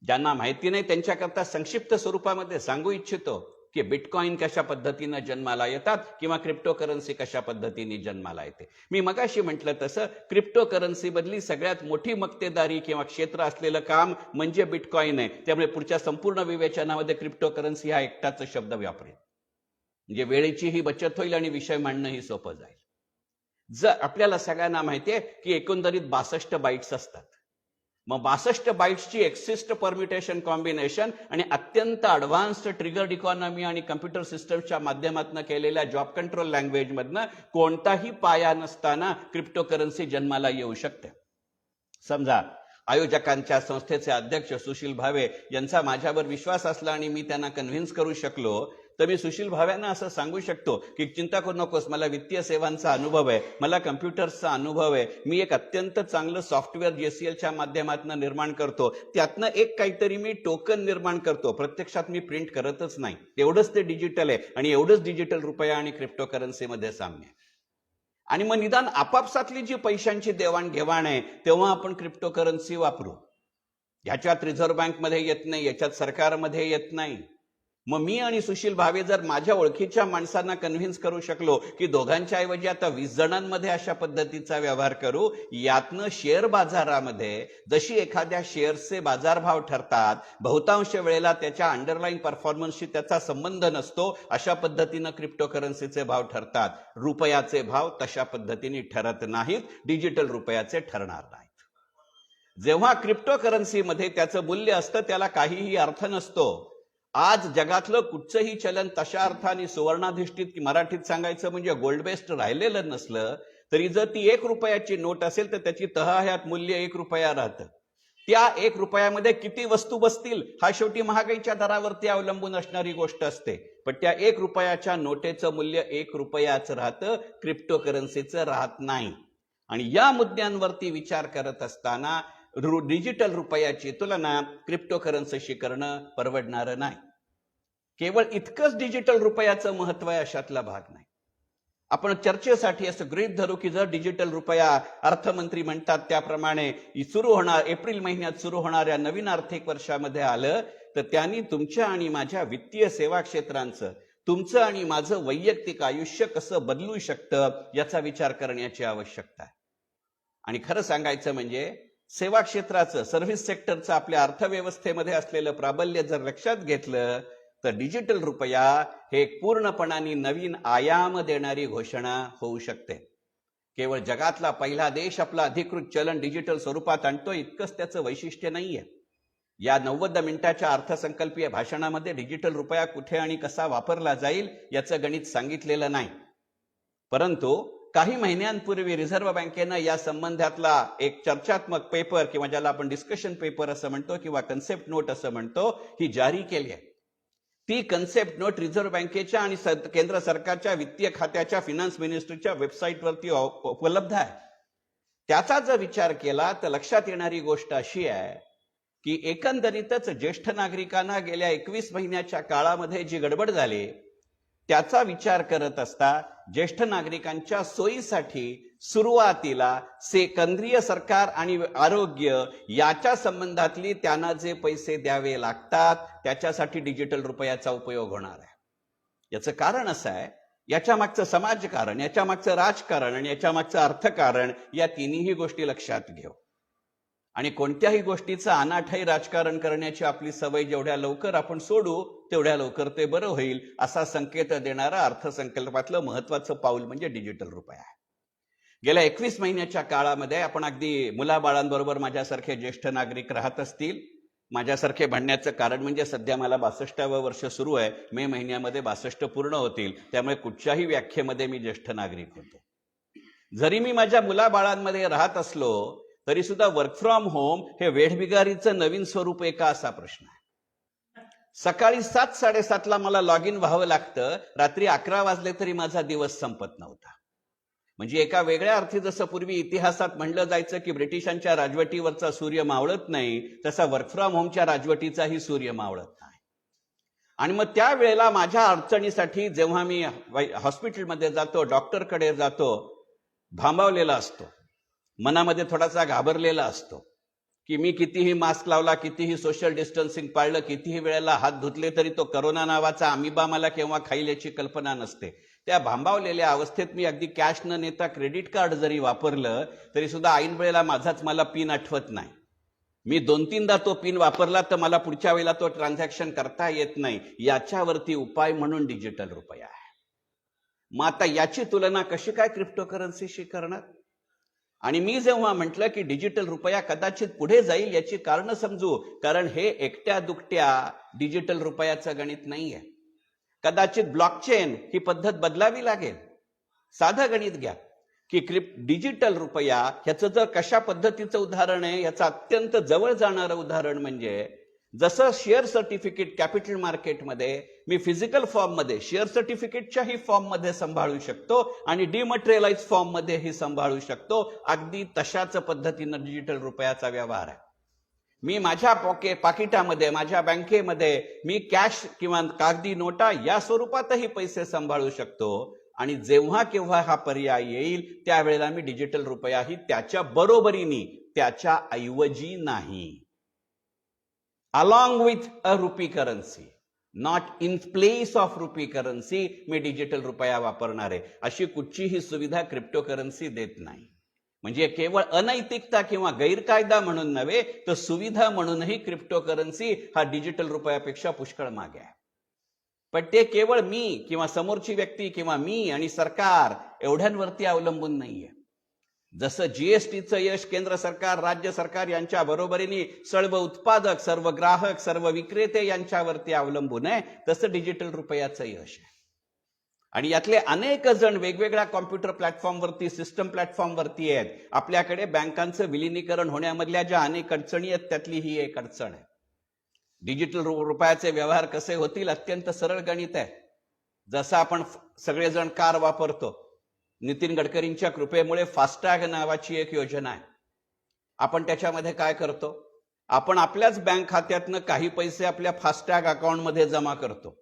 [SPEAKER 2] ज्यांना माहिती नाही त्यांच्याकरता संक्षिप्त स्वरूपामध्ये सांगू इच्छितो की बिटकॉइन कशा पद्धतीनं जन्माला येतात किंवा क्रिप्टो करन्सी कशा पद्धतीने जन्माला येते. मी मगाशी म्हटलं तसं क्रिप्टो करन्सी बदली सगळ्यात मोठी मक्तेदारी किंवा क्षेत्र असलेलं काम म्हणजे बिटकॉइन आहे. त्यामुळे पुढच्या संपूर्ण विवेचनामध्ये क्रिप्टो करन्सी हा एकटाच शब्द वापरेल. म्हणजे वेळेचीही बचत होईल आणि विषय मांडणंही सोपं जाईल. जर आपल्याला सगळ्यांना माहितीये की एकंदरीत 62 बाईट्स असतात. मग 62 बाईट्सची एक्सिस्ट परम्युटेशन कॉम्बिनेशन आणि अत्यंत अडव्हान्स्ड ट्रिगर्ड इकॉनॉमी आणि कम्प्युटर सिस्टमच्या माध्यमातून केलेल्या जॉब कंट्रोल लँग्वेजमधनं कोणताही पाया नसताना क्रिप्टो करन्सी जन्माला येऊ शकते. समजा आयोजकांच्या संस्थेचे अध्यक्ष सुशील भावे यांचा माझ्यावर विश्वास असला आणि मी त्यांना कन्व्हिन्स करू शकलो तर मी सुशील भाव्यांना असं सांगू शकतो की चिंता करू नकोस, मला वित्तीय सेवांचा अनुभव आहे, मला कम्प्युटर्सचा अनुभव आहे, मी एक अत्यंत चांगलं सॉफ्टवेअर JCLच्या माध्यमातून निर्माण करतो, त्यातनं एक काहीतरी मी टोकन निर्माण करतो, प्रत्यक्षात मी प्रिंट करतच नाही, एवढंच ते डिजिटल आहे आणि एवढंच डिजिटल रुपया आणि क्रिप्टो करन्सीमध्ये साम्य. आणि मग निदान आपापसातली जी पैशांची देवाणघेवाण आहे तेव्हा आपण क्रिप्टो करन्सी वापरू. ह्याच्यात रिझर्व्ह बँकमध्ये येत नाही, याच्यात सरकारमध्ये येत नाही. मग मी आणि सुशील भावे जर माझ्या ओळखीच्या माणसांना कन्व्हिन्स करू शकलो की दोघांच्या ऐवजी आता 20 जणांमध्ये अशा पद्धतीचा व्यवहार करू, यातनं शेअर बाजारामध्ये जशी एखाद्या शेअर्सचे बाजारभाव ठरतात, बहुतांश वेळेला त्याच्या अंडरलाईन परफॉर्मन्सशी त्याचा संबंध नसतो, अशा पद्धतीनं क्रिप्टो करन्सीचे भाव ठरतात. रुपयाचे भाव तशा पद्धतीने ठरत नाहीत, डिजिटल रुपयाचे ठरणार नाहीत. जेव्हा क्रिप्टो करन्सीमध्ये त्याचं मूल्य असतं त्याला काहीही अर्थ नसतो. आज जगातलं कुठचंही चलन तशा अर्थाने सुवर्णाधिष्ठित मराठीत सांगायचं म्हणजे गोल्ड बेस्ड राहिलेलं नसलं तरी जर ती 1 रुपयाची नोट असेल तर त्याची तहाह्यात मूल्य 1 रुपया राहतं. त्या 1 रुपयामध्ये किती वस्तू बसतील हा शेवटी महागाईच्या दरावरती अवलंबून असणारी गोष्ट असते. पण त्या 1 रुपयाच्या नोटेचं मूल्य 1 रुपयाच राहतं, क्रिप्टो करन्सीचं राहत नाही. आणि या मुद्द्यांवरती विचार करत असताना डिजिटल रुपयाची तुलना क्रिप्टो करन्सीशी करणं परवडणारं नाही. केवळ इतकंच डिजिटल रुपयाचं महत्व आहे अशातला भाग नाही. आपण चर्चेसाठी असं गृहीत धरू की जर डिजिटल रुपया अर्थमंत्री म्हणतात त्याप्रमाणे सुरू होणार एप्रिल महिन्यात सुरू होणाऱ्या नवीन आर्थिक वर्षामध्ये आलं तर त्यांनी तुमच्या आणि माझ्या वित्तीय सेवा क्षेत्रांचं, तुमचं आणि माझं वैयक्तिक आयुष्य कसं बदलू शकतं याचा विचार करण्याची आवश्यकता आहे. आणि खरं सांगायचं म्हणजे सेवा क्षेत्राचं, सर्व्हिस सेक्टरचं आपल्या अर्थव्यवस्थेमध्ये असलेलं प्राबल्य जर लक्षात घेतलं तर डिजिटल रुपया हे पूर्णपणाने नवीन आयाम देणारी घोषणा होऊ शकते. केवळ जगातला पहिला देश आपला अधिकृत चलन डिजिटल स्वरूपात आणतो इतकंच त्याचं वैशिष्ट्य नाहीये. या 90 मिनिटाच्या अर्थसंकल्पीय भाषणामध्ये डिजिटल रुपया कुठे आणि कसा वापरला जाईल याचं गणित सांगितलेलं नाही. परंतु काही महिन्यांपूर्वी रिझर्व्ह बँकेनं या संबंधातला एक चर्चात्मक पेपर किंवा ज्याला आपण डिस्कशन पेपर असं म्हणतो किंवा कन्सेप्ट नोट असं म्हणतो ही जारी केली आहे. ती कन्सेप्ट नोट रिझर्व्ह बँकेच्या आणि केंद्र सरकारच्या वित्तीय खात्याच्या फिनान्स मिनिस्ट्रीच्या वेबसाईटवरती उपलब्ध आहे. त्याचा जर विचार केला तर लक्षात येणारी गोष्ट अशी आहे की एकंदरीतच ज्येष्ठ नागरिकांना गेल्या 21 महिन्याच्या काळामध्ये जी गडबड झाली त्याचा विचार करत असता ज्येष्ठ नागरिकांच्या सोयीसाठी सुरुवातीला केंद्रीय सरकार आणि आरोग्य याच्या संबंधातली त्यांना जे पैसे द्यावे लागतात त्याच्यासाठी डिजिटल रुपयाचा उपयोग होणार आहे. याचं कारण असं आहे, याच्या मागचं समाजकारण, याच्या मागचं राजकारण आणि याच्या मागचं अर्थकारण या तिन्ही गोष्टी लक्षात घेऊ. आणि कोणत्याही गोष्टीचं अनाठाई राजकारण करण्याची आपली सवय जेवढ्या लवकर आपण सोडू तेवढ्या लवकर ते बरं होईल असा संकेत देणारा अर्थसंकल्पातलं महत्वाचं पाऊल म्हणजे डिजिटल रुपया आहे. गेल्या 21 महिन्याच्या काळामध्ये आपण अगदी मुलाबाळांबरोबर माझ्यासारखे ज्येष्ठ नागरिक राहत असतील. माझ्यासारखे म्हणण्याचं कारण म्हणजे सध्या मला 62वं वर्ष सुरू आहे. मे महिन्यामध्ये 62 पूर्ण होतील. त्यामुळे कुठच्याही व्याख्येमध्ये मी ज्येष्ठ नागरिक होतो. जरी मी माझ्या मुलाबाळांमध्ये राहत असलो तरी सुद्धा वर्क फ्रॉम होम हे वेठबिगारीचं नवीन स्वरूप आहे का असा प्रश्न आहे. सकाळी 7-7:30ला मला लॉग इन व्हावं लागतं, रात्री 11 वाजले तरी माझा दिवस संपत नव्हता. म्हणजे एका वेगळ्या अर्थी जसं पूर्वी इतिहासात म्हणलं जायचं की ब्रिटिशांच्या राजवटीवरचा सूर्य मावळत नाही तसा वर्क फ्रॉम होमच्या राजवटीचाही सूर्य मावळत नाही. आणि मग त्या वेळेला माझ्या अडचणीसाठी जेव्हा मी हॉस्पिटलमध्ये जातो, डॉक्टरकडे जातो, भांबावलेला असतो, मनामध्ये थोडासा घाबरलेला असतो की मी कितीही मास्क लावला, कितीही सोशल डिस्टन्सिंग पाळलं, कितीही वेळेला हात धुतले तरी तो करोना नावाचा अमिबा मला केव्हा खाईल याची कल्पना नसते. त्या भांबावलेल्या अवस्थेत मी अगदी कॅश न नेता क्रेडिट कार्ड जरी वापरलं तरी सुद्धा ऐन वेळेला माझाच मला पिन आठवत नाही. मी 2-3दा तो पिन वापरला तर मला पुढच्या वेळेला तो ट्रान्झॅक्शन करता येत नाही. याच्यावरती उपाय म्हणून डिजिटल रुपया आहे. मग आता याची तुलना कशी काय क्रिप्टोकरन्सीशी करणार? आणि मी जेव्हा म्हटलं की डिजिटल रुपया कदाचित पुढे जाईल याची कारण समजू, कारण हे एकट्या दुकट्या डिजिटल रुपयाचं गणित नाहीये. कदाचित ब्लॉकचेन ही पद्धत बदलावी लागेल. साधं गणित घ्या की डिजिटल रुपया ह्याचं जर कशा पद्धतीचं उदाहरण आहे, याचं अत्यंत जवळ जाणारं उदाहरण म्हणजे जसं शेअर सर्टिफिकेट कॅपिटल मार्केटमध्ये मी फिजिकल फॉर्ममध्ये शेअर सर्टिफिकेटच्याही फॉर्ममध्ये सांभाळू शकतो आणि डिमटेरियलाइज फॉर्ममध्येही सांभाळू शकतो, अगदी तशाच पद्धतीनं डिजिटल रुपयाचा व्यवहार आहे. मी माझ्या पाकिटामध्ये, माझ्या बँकेमध्ये मी कॅश किंवा कागदी नोटा या स्वरूपातही पैसे सांभाळू शकतो. आणि जेव्हा केव्हा हा पर्याय येईल त्यावेळेला मी डिजिटल रुपयाही त्याच्या बरोबरीने, त्याच्या ऐवजी नाही. Along with a RuPay currency, not in place of rupee currency me digital रुपया वापरणार आहे. अशी कुठचीही सुविधा क्रिप्टोकरन्सी देत नाही. म्हणजे केवळ अनैतिकता किंवा गैरकायदा म्हणून नव्हे तर सुविधा म्हणूनही क्रिप्टोकरन्सी हा डिजिटल रुपयापेक्षा पुष्कळ मागे आहे. पण ते केवळ मी किंवा समोरची व्यक्ती किंवा मी आणि सरकार एवढ्यांवरती अवलंबून नाहीये. जसं जीएसटीचं यश केंद्र सरकार, राज्य सरकार यांच्या बरोबरीने सर्व उत्पादक, सर्व ग्राहक, सर्व विक्रेते यांच्यावरती अवलंबून आहे, तसं डिजिटल रुपयाचं यश आहे. आणि यातले अनेक जण वेगवेगळ्या कॉम्प्युटर प्लॅटफॉर्मवरती, सिस्टम प्लॅटफॉर्मवरती आहेत. आपल्याकडे बँकांचं विलिनीकरण होण्यामधल्या ज्या अनेक अडचणी आहेत त्यातली ही एक अडचण आहे. डिजिटल रुपयाचे व्यवहार कसे होतील? अत्यंत सरळ गणित आहे. जसं आपण सगळेजण कार वापरतो, नितीन गडकरींच्या कृपेमुळे फास्टॅग नावाची एक योजना आहे. आपण त्याच्यामध्ये काय करतो? आपण आपल्याच बँक खात्यातनं काही पैसे आपल्या फास्टॅग अकाउंटमध्ये जमा करतो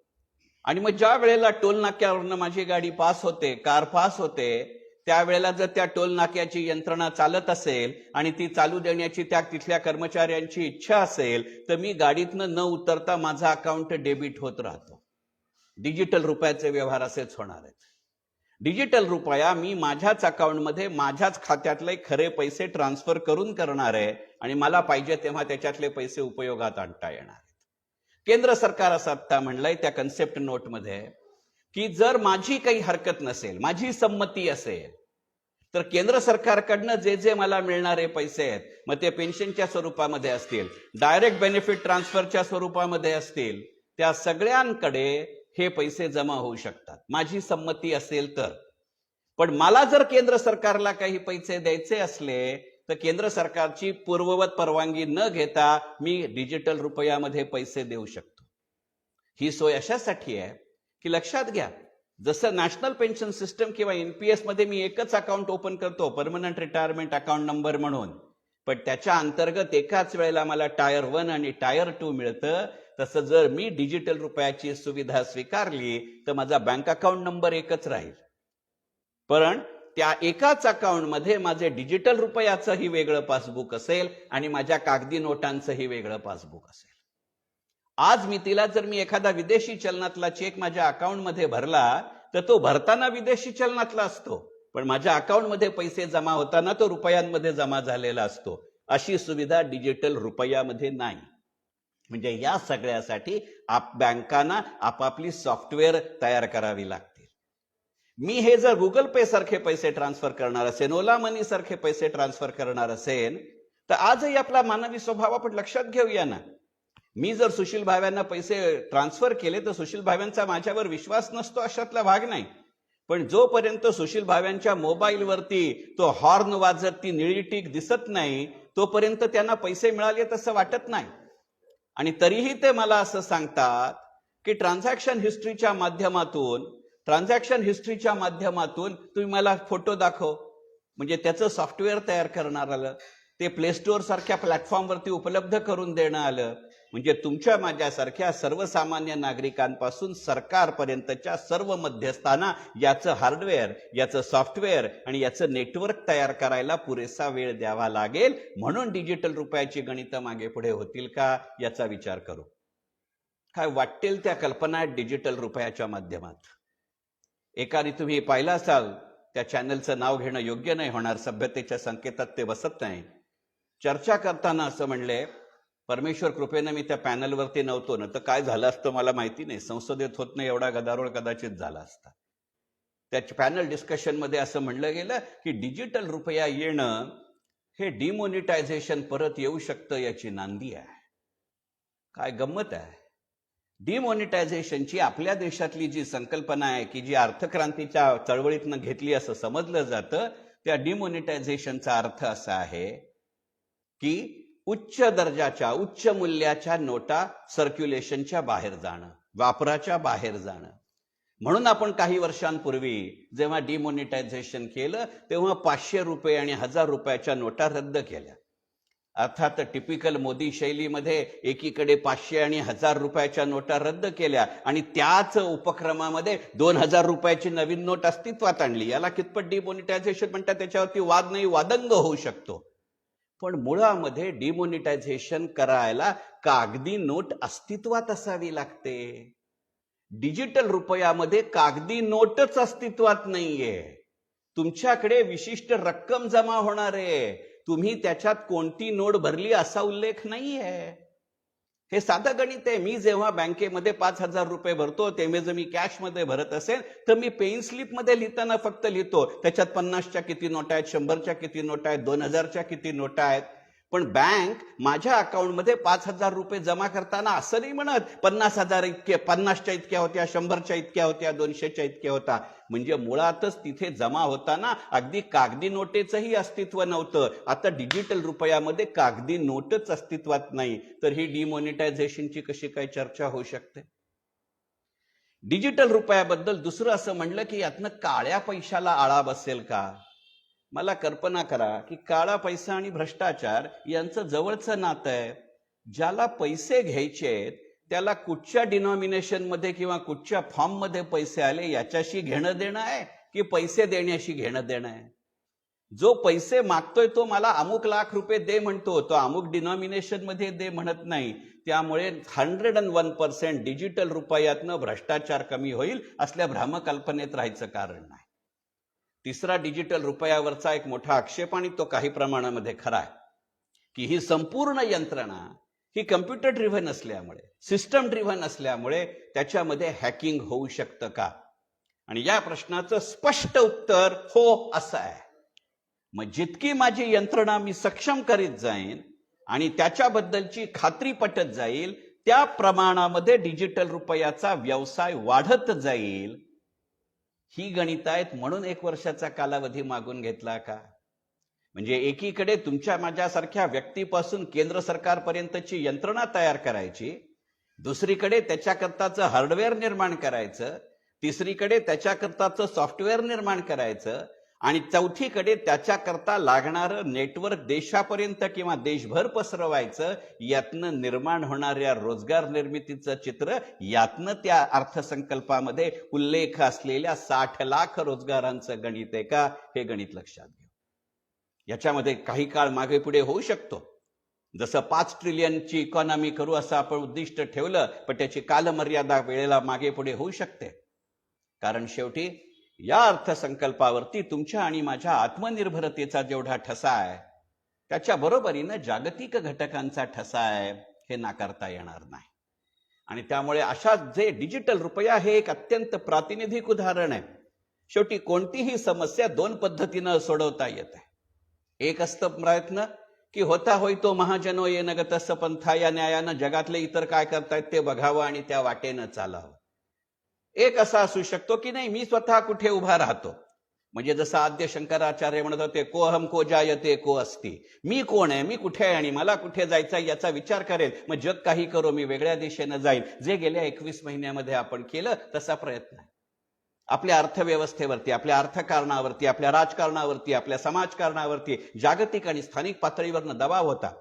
[SPEAKER 2] आणि मग ज्या वेळेला टोल नाक्यावरनं माझी गाडी पास होते, कार पास होते, त्यावेळेला जर त्या टोल नाक्याची यंत्रणा चालत असेल आणि ती चालू देण्याची त्या तिथल्या कर्मचाऱ्यांची इच्छा असेल तर मी गाडीतनं न उतरता माझा अकाउंट डेबिट होत राहतो. डिजिटल रुपयाचे व्यवहार असेच होणार आहेत. डिजिटल रुपया मी माझ्याच अकाउंटमध्ये माझ्याच खात्यातले खरे पैसे ट्रान्सफर करून करणार आहे आणि मला पाहिजे तेव्हा त्याच्यातले पैसे उपयोगात आणता येणार आहेत. केंद्र सरकार असं आता म्हणलंय त्या कन्सेप्ट नोटमध्ये की जर माझी काही हरकत नसेल, माझी संमती असेल, तर केंद्र सरकारकडनं जे जे मला मिळणारे पैसे आहेत, मग ते पेन्शनच्या स्वरूपामध्ये असतील, डायरेक्ट बेनिफिट ट्रान्सफरच्या स्वरूपामध्ये असतील, त्या सगळ्यांकडे हे पैसे जमा होऊ शकतात, माझी संमती असेल तर. पण मला जर केंद्र सरकारला काही पैसे द्यायचे असले तर केंद्र सरकारची पूर्ववत परवानगी न घेता मी डिजिटल रुपयामध्ये पैसे देऊ शकतो. ही सोय अशासाठी आहे की लक्षात घ्या, जसं नॅशनल पेन्शन सिस्टम किंवा एनपीएस मध्ये मी एकच अकाउंट ओपन करतो, परमनंट रिटायरमेंट अकाउंट नंबर म्हणून, पण त्याच्या अंतर्गत एकाच वेळेला मला टायर 1 आणि टायर 2 मिळतं. तसं जर मी डिजिटल रुपयाची सुविधा स्वीकारली तर माझा बँक अकाउंट नंबर एकच राहील, पण त्या एकाच अकाउंटमध्ये माझे डिजिटल रुपयाचंही वेगळं पासबुक असेल आणि माझ्या कागदी नोटांचंही वेगळं पासबुक असेल. आज जर मी एखादा विदेशी चलनातला चेक माझ्या अकाउंटमध्ये भरला तर तो भरताना विदेशी चलनातला असतो, पण माझ्या अकाउंटमध्ये पैसे जमा होताना तो रुपयांमध्ये जमा झालेला असतो. अशी सुविधा डिजिटल रुपयामध्ये नाही. म्हणजे या सगळ्यासाठी बँकांना आपापली सॉफ्टवेअर तयार करावी लागतील. मी हे जर गुगल पे सारखे पैसे ट्रान्सफर करणार असेल, ओला मनी सारखे पैसे ट्रान्सफर करणार असेल, तर आजही आपला मानवी स्वभाव आपण लक्षात घेऊया ना. मी जर सुशील भाव्यांना पैसे ट्रान्सफर केले तर सुशील भाव्यांचा माझ्यावर विश्वास नसतो अशातला भाग नाही, पण जोपर्यंत सुशील भाव्यांच्या मोबाईलवरती तो हॉर्न वाजत, ती निळी टीक दिसत नाही, तोपर्यंत त्यांना पैसे मिळाले तसं वाटत नाही. आणि तरीही ते मला असं सांगतात की ट्रान्झॅक्शन हिस्ट्रीच्या माध्यमातून तुम्ही मला फोटो दाखव. म्हणजे त्याचं सॉफ्टवेअर तयार करणार आलं, ते प्ले स्टोअर सारख्या प्लॅटफॉर्मवरती उपलब्ध करून देणं आलं म्हणजे तुमच्या माझ्यासारख्या सर्वसामान्य नागरिकांपासून सरकारपर्यंतच्या सर्व मध्यस्थांना याचं हार्डवेअर, याचं सॉफ्टवेअर आणि याचं नेटवर्क तयार करायला पुरेसा वेळ द्यावा लागेल. म्हणून डिजिटल रुपयाची गणितं मागे पुढे होतील का याचा विचार करू. काय वाटेल त्या कल्पना आहेत डिजिटल रुपयाच्या माध्यमात. एकाने तुम्ही पाहिलं असाल, त्या चॅनलचं नाव घेणं योग्य नाही होणार, सभ्यतेच्या संकेतात ते बसत नाही. चर्चा करताना असं म्हणले, परमेश्वर कृपेनं मी त्या पॅनलवरती नव्हतो ना, तर काय झालं असतं मला माहिती नाही. संसदेत होत नाही एवढा गदारोळ कदाचित झाला असता. त्या पॅनल डिस्कशनमध्ये असं म्हणलं गेलं की डिजिटल रुपया येणं हे डिमॉनिटायझेशन परत येऊ शकतं याची नांदी आहे. काय गंमत आहे. डिमॉनिटायझेशनची आपल्या देशातली जी संकल्पना आहे की जी अर्थक्रांतीच्या चळवळीतनं घेतली असं समजलं जातं, त्या डिमॉनिटायझेशनचा अर्थ असा आहे की उच्च दर्जाच्या उच्च मूल्याच्या नोटा सर्क्युलेशनच्या बाहेर जाणं, वापराच्या बाहेर जाणं. म्हणून आपण काही वर्षांपूर्वी जेव्हा डिमॉनिटायझेशन केलं तेव्हा 500 रुपये आणि 1000 रुपयाच्या नोटा रद्द केल्या. अर्थात टिपिकल मोदी शैलीमध्ये एकीकडे 500 आणि 1000 रुपयाच्या नोटा रद्द केल्या आणि त्याच उपक्रमामध्ये 2000 रुपयाची नवीन नोट अस्तित्वात आणली. याला कितपत डिमॉनिटायझेशन म्हणतात त्याच्यावरती वाद नाही, वादंग होऊ शकतो. पण मुळामध्ये डिमॉनिटायझेशन करायला कागदी नोट अस्तित्वात असावी लागते. डिजिटल रुपयामध्ये कागदी नोटच अस्तित्वात नाहीये. तुमच्याकडे विशिष्ट रक्कम जमा होणार आहे, तुम्ही त्याच्यात कोणती नोट भरली असा उल्लेख नाहीये. हे साधं गणित आहे. मी जेव्हा बँकेमध्ये 5000 रुपये भरतो तेव्हा जर मी कॅशमध्ये भरत असेल तर मी पेन स्लिपमध्ये लिहिताना फक्त लिहितो त्याच्यात 50च्या किती नोटा आहेत, 100च्या किती नोटा आहेत, 2000च्या किती नोटा आहेत. पण बँक माझ्या अकाउंटमध्ये 5000 रुपये जमा करताना असं नाही म्हणत 50,000 इतके, 50च्या इतक्या होत्या, 100च्या इतक्या होत्या, 200च्या इतक्या होता. म्हणजे मुळातच तिथे जमा होताना अगदी कागदी नोटेचंही अस्तित्व नव्हतं. आता डिजिटल रुपयामध्ये कागदी नोटच अस्तित्वात नाही, तर ही डिमॉनिटायझेशनची कशी काय चर्चा होऊ शकते. डिजिटल रुपयाबद्दल दुसरं असं म्हणलं की यातनं काळ्या पैशाला आळा बसेल का. मला कल्पना करा की काळा पैसा आणि भ्रष्टाचार यांचं जवळचं नातं आहे. ज्याला पैसे घ्यायचे त्याला कुठच्या डिनॉमिनेशनमध्ये किंवा कुठच्या फॉर्ममध्ये पैसे आले याच्याशी घेणं देणं आहे की पैसे देण्याशी घेणं देणं आहे. जो पैसे मागतोय तो मला अमुक लाख रुपये दे म्हणतो, तो अमुक डिनॉमिनेशनमध्ये दे म्हणत नाही. त्यामुळे 101% डिजिटल रुपयातनं भ्रष्टाचार कमी होईल असल्या भ्रमकल्पनेत राहायचं कारण नाही. तिसरा डिजिटल रुपयावरचा एक मोठा आक्षेप, आणि तो काही प्रमाणामध्ये खरा आहे, की ही संपूर्ण यंत्रणा ही कम्प्युटर ड्रिव्हन असल्यामुळे, सिस्टम ड्रिव्हन असल्यामुळे त्याच्यामध्ये हॅकिंग होऊ शकतं का. आणि या प्रश्नाचं स्पष्ट उत्तर हो असं आहे. मग जितकी माझी यंत्रणा मी सक्षम करीत जाईन आणि त्याच्याबद्दलची खात्री पटत जाईल त्या प्रमाणामध्ये डिजिटल रुपयाचा व्यवसाय वाढत जाईल. ही गणित आहेत म्हणून 1 वर्षाचा कालावधी मागून घेतला का. म्हणजे एकीकडे तुमच्या माझ्यासारख्या व्यक्तीपासून केंद्र सरकारपर्यंतची यंत्रणा तयार करायची, दुसरीकडे त्याच्याकरताचं हार्डवेअर निर्माण करायचं, तिसरीकडे त्याच्याकरताचं सॉफ्टवेअर निर्माण करायचं, आणि चौथीकडे त्याच्याकरता लागणारं नेटवर्क देशापर्यंत किंवा देशभर पसरवायचं. यातनं निर्माण होणाऱ्या रोजगार निर्मितीचं चित्र, यातनं त्या अर्थसंकल्पामध्ये उल्लेख असलेल्या 60 लाख रोजगारांचं गणित आहे का, हे गणित लक्षात घ्या. याच्यामध्ये काही काळ मागे पुढे होऊ शकतो. जसं 5 ट्रिलियनची इकॉनॉमी करू असं आपण उद्दिष्ट ठेवलं, पण त्याची कालमर्यादा वेळेला मागे पुढे होऊ शकते. कारण शेवटी या अर्थसंकल्पावरती तुमच्या आणि माझ्या आत्मनिर्भरतेचा जेवढा ठसा आहे त्याच्या बरोबरीनं जागतिक घटकांचा ठसा आहे, हे नाकारता येणार नाही. आणि त्यामुळे अशा जे डिजिटल रुपया हे एक अत्यंत प्रातिनिधिक उदाहरण आहे. शेवटी कोणतीही समस्या 2 पद्धतीनं सोडवता येते. एक असतं प्रयत्न की होता होई तो महाजनो येन गतस्य पंथा, या न्यायानं जगातले इतर काय करतायत ते बघावं आणि त्या वाटेनं चालावं. एक असा असू शकतो की नाही, मी स्वतः कुठे उभा राहतो. म्हणजे जसं आद्य शंकराचार्य म्हणत होते, को हम को जायते को अस्ति. मी कोण आहे, मी कुठे आहे आणि मला कुठे जायचं याचा विचार करेल, मग जग काही करो मी वेगळ्या दिशेनं जाईल. जे गेल्या 21 महिन्यामध्ये आपण केलं तसा प्रयत्न आहे. आपल्या अर्थव्यवस्थेवरती, आपल्या अर्थकारणावरती, आपल्या राजकारणावरती, आपल्या समाजकारणावरती जागतिक आणि स्थानिक पातळीवरनं दबाव होता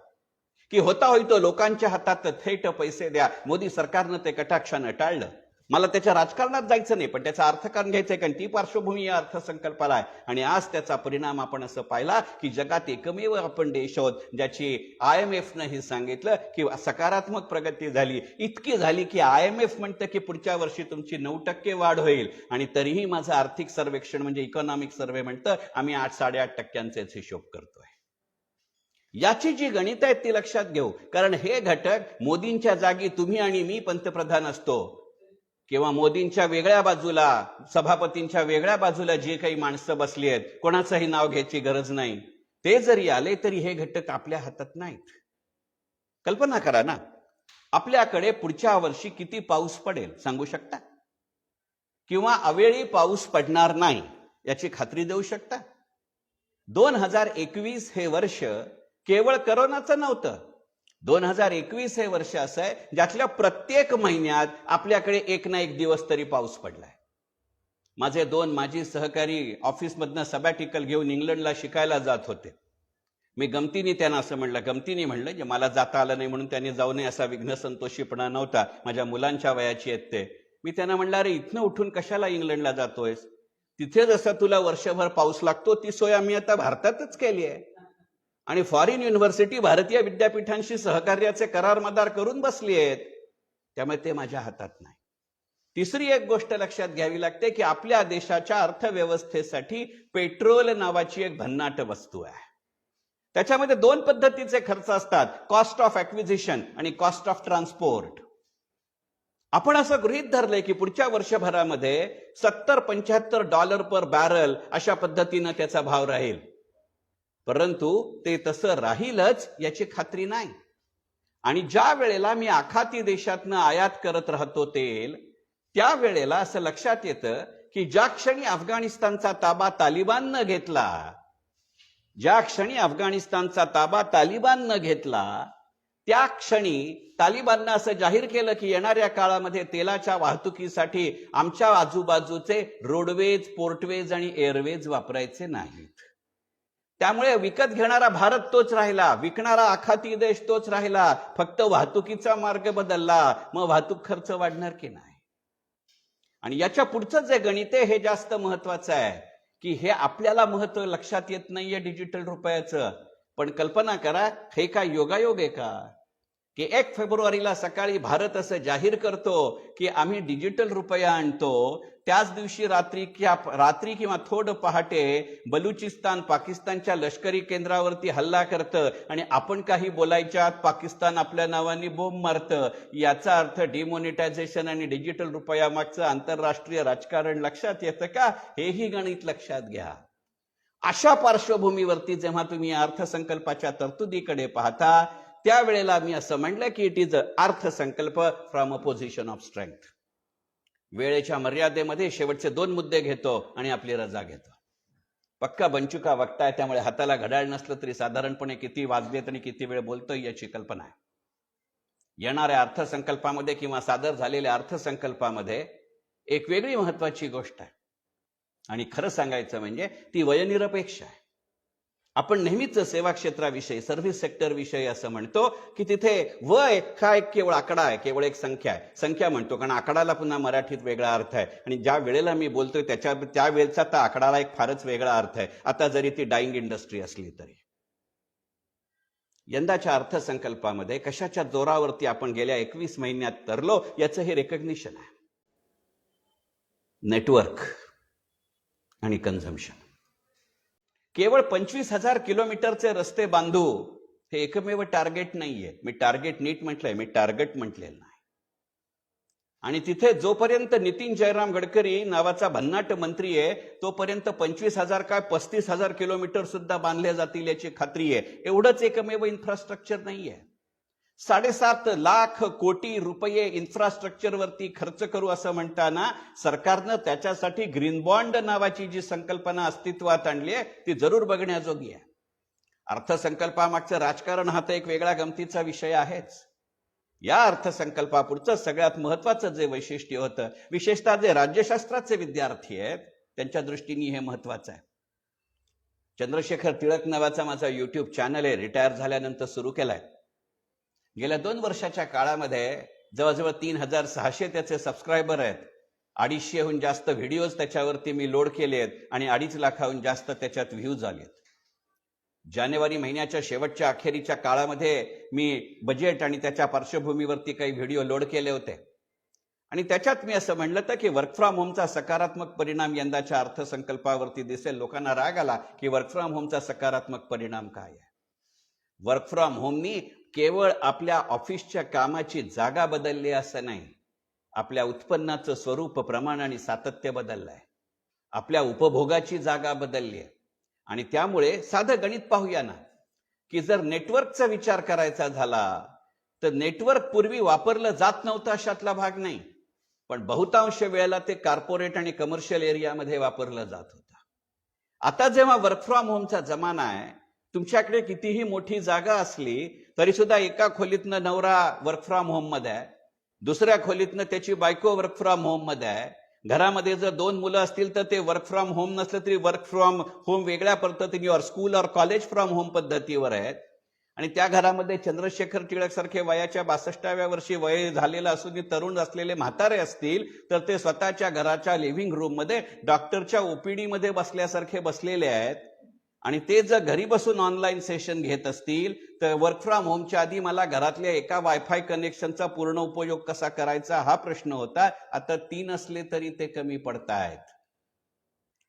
[SPEAKER 2] की होता होईतो लोकांच्या हातात थेट पैसे द्या. मोदी सरकारनं ते कटाक्षानं टाळलं. मला त्याच्या राजकारणात जायचं नाही, पण त्याचा अर्थकारण घ्यायचंय, कारण ती पार्श्वभूमी या अर्थसंकल्पाला आहे. आणि आज त्याचा परिणाम आपण असं पाहिला की जगात एकमेव आपण देश आहोत ज्याची IMFनं हे सांगितलं की सकारात्मक प्रगती झाली. इतकी झाली की IMF म्हणतं की पुढच्या वर्षी तुमची 9% वाढ होईल, आणि तरीही माझं आर्थिक सर्वेक्षण म्हणजे इकॉनॉमिक सर्वे म्हणतं आम्ही 8-8.5%च हिशोब करतोय. याची जी गणित आहेत ती लक्षात घेऊ, कारण हे घटक मोदींच्या जागी तुम्ही आणि मी पंतप्रधान असतो किंवा मोदींच्या वेगळ्या बाजूला, सभापतींच्या वेगळ्या बाजूला जे काही माणसं बसली आहेत, कोणाचंही नाव घ्यायची गरज नाही, ते जरी आले तरी हे घटक आपल्या हातात नाहीत. कल्पना करा ना, आपल्याकडे पुढच्या वर्षी किती पाऊस पडेल सांगू शकता? किंवा अवेळी पाऊस पडणार नाही याची खात्री देऊ शकता? 2021 हे वर्ष केवळ करोनाचं नव्हतं. 2021 हे वर्ष असं आहे ज्यातल्या प्रत्येक महिन्यात आपल्याकडे एक ना एक दिवस तरी पाऊस पडलाय. माझे 2 माजी सहकारी ऑफिसमधनं सबॅटिकल घेऊन इंग्लंडला शिकायला जात होते. मी गमतीने त्यांना असं म्हणलं जे मला जाता आलं नाही म्हणून त्यांनी जाऊ नये असा विघ्न संतोषीपणा नव्हता. माझ्या मुलांच्या वयाची आहेत ते. मी त्यांना म्हणलं, अरे इथनं उठून कशाला इंग्लंडला जातोयस? तिथे जसा तुला वर्षभर पाऊस लागतो ती सोय आम्ही आता भारतातच केली आहे, आणि फॉरेन युनिव्हर्सिटी भारतीय विद्यापीठांशी सहकार्याचे करार मदार करून बसली आहेत. त्यामुळे ते माझ्या हातात नाही. तिसरी एक गोष्ट लक्षात घ्यावी लागते की आपल्या देशाच्या अर्थव्यवस्थेसाठी पेट्रोल नावाची एक भन्नाट वस्तू आहे. त्याच्यामध्ये 2 पद्धतीचे खर्च असतात, कॉस्ट ऑफ ॲक्विजिशन आणि कॉस्ट ऑफ ट्रान्सपोर्ट. आपण असं गृहीत धरलंय की पुढच्या वर्षभरामध्ये $70-75 पर बॅरल अशा पद्धतीनं त्याचा भाव राहील, परंतु ते तसं राहीलच याची खात्री नाही. आणि ज्या वेळेला मी आखाती देशातनं आयात करत राहतो तेल, त्यावेळेला असं लक्षात येतं की ज्या क्षणी अफगाणिस्तानचा ताबा तालिबाननं घेतला त्या क्षणी तालिबाननं असं जाहीर केलं की येणाऱ्या काळामध्ये तेलाच्या वाहतुकीसाठी आमच्या आजूबाजूचे रोडवेज, पोर्टवेज आणि एअरवेज वापरायचे नाहीत. त्यामुळे विकत घेणारा भारत तोच राहिला, विकणारा आखाती देश तोच राहिला, फक्त वाहतुकीचा मार्ग बदलला. मग वाहतूक खर्च वाढणार की नाही? आणि याच्या पुढचं जे गणित आहे हे जास्त महत्वाचं आहे की हे आपल्याला महत्व लक्षात येत नाहीये डिजिटल रुपयाचं. पण कल्पना करा, हे काय योगायोग आहे का की 1 फेब्रुवारीला सकाळी भारत असं जाहीर करतो की आम्ही डिजिटल रुपया आणतो, त्याच दिवशी रात्री किंवा थोडं पहाटे बलुचिस्तान पाकिस्तानच्या लष्करी केंद्रावरती हल्ला करतं आणि आपण काही बोलायच्या आत पाकिस्तान आपल्या नावाने बोंब मारतं. याचा अर्थ डिमॉनिटायझेशन आणि डिजिटल रुपया मागचं आंतरराष्ट्रीय राजकारण लक्षात येतं का? हेही गणित लक्षात घ्या. अशा पार्श्वभूमीवरती जेव्हा तुम्ही अर्थसंकल्पाच्या तरतुदीकडे पाहता त्यावेळेला मी असं म्हणलं की इट इज अर्थसंकल्प from a position of strength. वेळेच्या मर्यादेमध्ये शेवटचे 2 मुद्दे घेतो आणि आपली रजा घेतो. पक्का बंचुका वक्ता आहे, त्यामुळे हाताला घड्याळ नसलं तरी साधारणपणे किती वाजलेत आणि किती वेळ बोलतोय याची कल्पना आहे. येणाऱ्या अर्थसंकल्पामध्ये किंवा सादर झालेल्या अर्थसंकल्पामध्ये एक वेगळी महत्वाची गोष्ट आहे, आणि खरं सांगायचं म्हणजे ती वयनिरपेक्ष आहे. आपण नेहमीच सेवा क्षेत्राविषयी, सर्व्हिस सेक्टर विषयी असं म्हणतो की तिथे वय हा एक केवळ आकडा आहे, केवळ एक संख्या आहे. संख्या म्हणतो कारण आकडाला पुन्हा मराठीत वेगळा अर्थ आहे, आणि ज्या वेळेला मी बोलतोय त्यावेळेचा त्या आकडाला एक फारच वेगळा अर्थ आहे, आता जरी ती डाईंग इंडस्ट्री असली तरी. यंदाच्या अर्थसंकल्पामध्ये कशाच्या जोरावरती आपण गेल्या 21 महिन्यात तरलो याचं हे रेकग्निशन आहे. नेटवर्क आणि कन्झम्पशन. केवळ 25,000 किलोमीटरचे रस्ते बांधू हे एकमेव टार्गेट नाहीये. मी टार्गेट नीट म्हटलंय, मी टार्गेट म्हटलेलं नाही. आणि तिथे जोपर्यंत नितीन जयराम गडकरी नावाचा भन्नाट मंत्री आहे तोपर्यंत 25,000 काय 35,000 किलोमीटर सुद्धा बांधले जातील याची खात्री आहे. एवढंच एकमेव इन्फ्रास्ट्रक्चर नाहीये. 7.5 लाख कोटी रुपये इन्फ्रास्ट्रक्चरवरती खर्च करू असं म्हणताना सरकारनं त्याच्यासाठी ग्रीन बॉन्ड नावाची जी संकल्पना अस्तित्वात आणली आहे ती जरूर बघण्याजोगी आहे. अर्थसंकल्पामागचं राजकारण हा तर एक वेगळा गमतीचा विषय आहेच. या अर्थसंकल्पापुढचं सगळ्यात महत्वाचं जे वैशिष्ट्य होतं, विशेषतः जे राज्यशास्त्राचे विद्यार्थी आहेत त्यांच्या दृष्टीने हे महत्वाचं आहे. चंद्रशेखर टिळक नावाचा माझा YouTube चॅनल आहे, रिटायर झाल्यानंतर सुरू केलाय. गेल्या 2 वर्षाच्या काळामध्ये जवळजवळ 3600 त्याचे सबस्क्रायबर आहेत. 250हून जास्त व्हिडिओज त्याच्यावरती मी लोड केले आहेत आणि 2.5 लाखाहून जास्त त्याच्यात व्ह्यूज आलेत. जानेवारी महिन्याच्या शेवटच्या अखेरीच्या काळामध्ये मी बजेट आणि त्याच्या पार्श्वभूमीवरती काही व्हिडिओ लोड केले होते आणि त्याच्यात मी असं म्हणलं होतं की वर्क फ्रॉम होमचा सकारात्मक परिणाम यंदाच्या अर्थसंकल्पावरती दिसेल. लोकांना राग आला की वर्क फ्रॉम होमचा सकारात्मक परिणाम काय आहे. वर्क फ्रॉम होमनी केवळ आपल्या ऑफिसच्या कामाची जागा बदलली असं नाही, आपल्या उत्पन्नाचं स्वरूप, प्रमाण आणि सातत्य बदललंय. आपल्या उपभोगाची जागा बदलली आहे. आणि त्यामुळे साधं गणित पाहूया ना, की जर नेटवर्कचा विचार करायचा झाला तर नेटवर्क पूर्वी वापरलं जात नव्हतं अशातला भाग नाही, पण बहुतांश वेळेला ते कॉर्पोरेट आणि कमर्शियल एरियामध्ये वापरलं जात होतं. आता जेव्हा वर्क फ्रॉम होमचा जमाना आहे, तुमच्याकडे कितीही मोठी जागा असली तरी सुद्धा एका खोलीतनं नवरा वर्क फ्रॉम होम मध्ये आहे, दुसऱ्या खोलीतनं त्याची बायको वर्क फ्रॉम होम मध्ये आहे. घरामध्ये जर 2 मुलं असतील तर ते वर्क फ्रॉम होम नसलं तरी वर्क फ्रॉम होम वेगळ्या पद्धतीने और स्कूल और कॉलेज फ्रॉम होम पद्धतीवर आहेत. आणि त्या घरामध्ये चंद्रशेखर टिळक सारखे वयाच्या 62व्या वर्षी वय झालेलं असून तरुण असलेले म्हातारे असतील तर ते स्वतःच्या घराच्या लिव्हिंग रूम मध्ये डॉक्टरच्या ओपीडी मध्ये बसल्यासारखे बसलेले आहेत. आणि ते जर घरी बसून ऑनलाईन सेशन घेत असतील तर वर्क फ्रॉम होमच्या आधी मला घरातल्या एका वायफाय कनेक्शनचा पूर्ण उपयोग कसा करायचा हा प्रश्न होता. आता 3 असले तरी ते कमी पडतायत.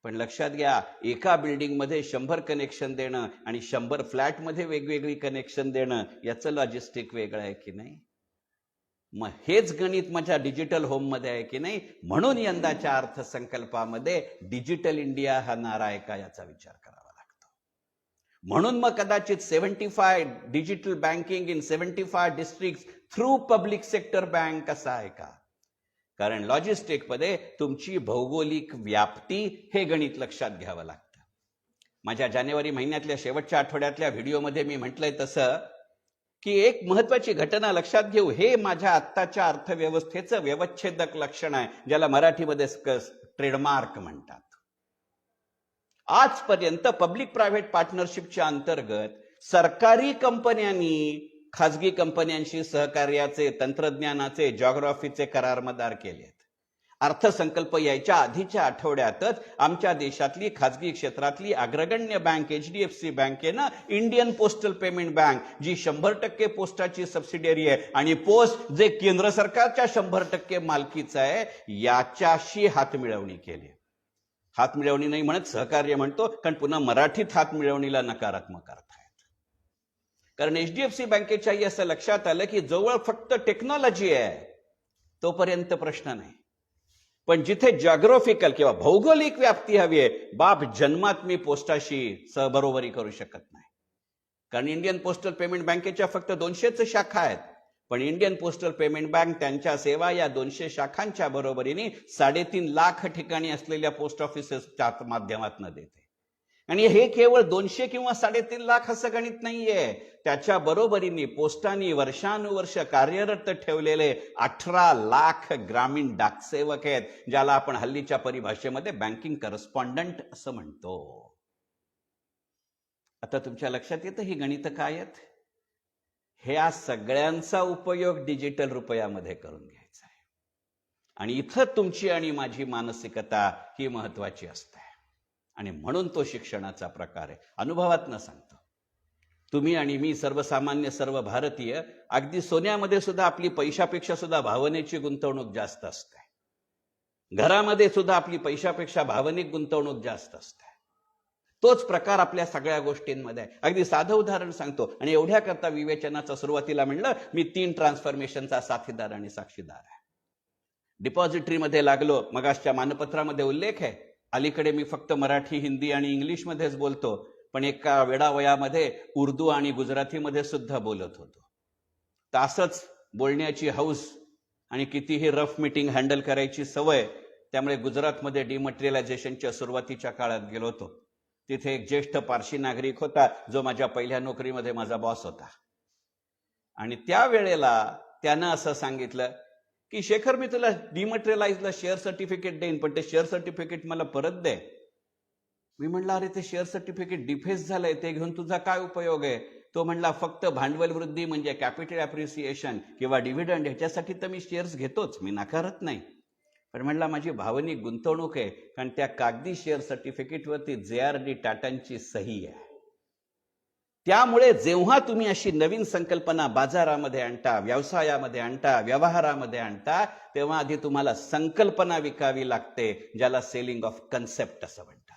[SPEAKER 2] पण लक्षात घ्या, एका बिल्डिंगमध्ये 100 कनेक्शन देणं आणि 100 फ्लॅटमध्ये वेगवेगळी कनेक्शन देणं याचं लॉजिस्टिक वेगळं आहे की नाही. मग हेच गणित माझ्या डिजिटल होम मध्ये आहे की नाही. म्हणून यंदाच्या अर्थसंकल्पामध्ये डिजिटल इंडिया हा नारा आहे का याचा विचार करावा लागतो. म्हणून मग कदाचित 75 digital banking in 75 district through public sector bank असा आहे का. कारण लॉजिस्टिक मध्ये तुमची भौगोलिक व्याप्ती हे गणित लक्षात घ्यावं लागतं. माझ्या जानेवारी महिन्यातल्या शेवटच्या आठवड्यातल्या व्हिडिओमध्ये मी म्हटलंय तसं की एक महत्वाची घटना लक्षात घेऊ. हे माझ्या आत्ताच्या अर्थव्यवस्थेचं व्यवच्छेदक लक्षण आहे, ज्याला मराठीमध्ये ट्रेडमार्क म्हणतात. आजपर्यंत पब्लिक प्रायव्हेट पार्टनरशिपच्या अंतर्गत सरकारी कंपन्यांनी खाजगी कंपन्यांशी सहकार्याचे, तंत्रज्ञानाचे, जॉग्राफीचे करार मदार केलेत. अर्थसंकल्प यायच्या आधीच्या आठवड्यातच आमच्या देशातली खाजगी क्षेत्रातली अग्रगण्य बँक HDFC बँकेनं इंडियन पोस्टल पेमेंट बँक, जी 100% पोस्टाची सबसिडियरी आहे आणि पोस्ट जे केंद्र सरकारच्या 100% मालकीचं आहे, याच्याशी हातमिळवणी केली. हातमिळवणी नाही म्हणत, सहकार्य म्हणतो, कारण पुन्हा मराठीत हातमिळवणीला नकारात्मक अर्थ आहे. कारण HDFC बँकेच्याही असं लक्षात आलं की जवळ फक्त टेक्नॉलॉजी आहे तोपर्यंत प्रश्न नाही, पण जिथे जॉग्राफिकल किंवा भौगोलिक व्याप्ती हवी आहे, बाप जन्मात मी पोस्टाशी सहबरोबरी करू शकत नाही. कारण इंडियन पोस्टल पेमेंट बँकेच्या फक्त 200च शाखा आहेत, पण इंडियन पोस्टल पेमेंट बँक त्यांच्या सेवा या 200 शाखांच्या बरोबरीने 3.5 लाख ठिकाणी असलेल्या पोस्ट ऑफिसेसच्या माध्यमातून देते. आणि हे केवळ 200 किंवा 3.5 लाख असं गणित नाहीये. त्याच्या बरोबरीने पोस्टाने वर्षानुवर्ष कार्यरत ठेवलेले 18 लाख ग्रामीण डाकसेवक आहेत, ज्याला आपण हल्लीच्या परिभाषेमध्ये बँकिंग करस्पॉन्डंट असं म्हणतो. आता तुमच्या लक्षात येतं ही गणित काय आहेत. ह्या सगळ्यांचा उपयोग डिजिटल रुपयामध्ये करून घ्यायचा आहे. आणि इथं तुमची आणि माझी मानसिकता ही महत्वाची असते. आणि म्हणून तो शिक्षणाचा प्रकार आहे. अनुभवातनं सांगतो, तुम्ही आणि मी सर्वसामान्य सर्व भारतीय अगदी सोन्यामध्ये सुद्धा आपली पैशापेक्षा सुद्धा भावनेची गुंतवणूक जास्त असते. घरामध्ये सुद्धा आपली पैशापेक्षा भावनिक गुंतवणूक जास्त असते. तोच प्रकार आपल्या सगळ्या गोष्टींमध्ये आहे. अगदी साधं उदाहरण सांगतो आणि एवढ्या करता विवेचनाचा सुरुवातीला म्हणलं मी 3 ट्रान्सफॉर्मेशनचा साथीदार आणि साक्षीदार आहे. डिपॉझिटरीमध्ये लागलो, मगासच्या मानपत्रामध्ये उल्लेख आहे. अलीकडे मी फक्त मराठी, हिंदी आणि इंग्लिशमध्येच बोलतो, पण एका वेळावयामध्ये उर्दू आणि गुजरातीमध्ये सुद्धा बोलत होतो. तर असंच बोलण्याची हौस आणि कितीही रफ मीटिंग हँडल करायची सवय, त्यामुळे गुजरातमध्ये डिमटेरियलायझेशनच्या सुरुवातीच्या काळात गेलो होतो. तिथे एक ज्येष्ठ पारशी नागरिक होता, जो माझ्या पहिल्या नोकरीमध्ये माझा बॉस होता. आणि त्यावेळेला त्यानं असं सांगितलं की शेखर, मी तुला डिमटेरियलाइजला शेअर सर्टिफिकेट देईन, पण ते शेअर सर्टिफिकेट मला परत दे. मी म्हणलं, अरे ते शेअर सर्टिफिकेट डिफेस झालंय, ते घेऊन तुझा काय उपयोग आहे. तो म्हणला फक्त भांडवल वृद्धी म्हणजे कॅपिटल अप्रिसिएशन किंवा डिव्हिडंड ह्याच्यासाठी तर मी शेअर्स घेतोच, मी नाकारत नाही. पण म्हणला माझी भावनिक गुंतवणूक आहे, कारण त्या कागदी शेअर सर्टिफिकेटवरती JRD टाटांची सही आहे. त्यामुळे जेव्हा तुम्ही अशी नवीन संकल्पना बाजारामध्ये आणता, व्यवसायामध्ये आणता, व्यवहारामध्ये आणता, तेव्हा आधी तुम्हाला संकल्पना विकावी लागते, ज्याला सेलिंग ऑफ कन्सेप्ट असं म्हणतात.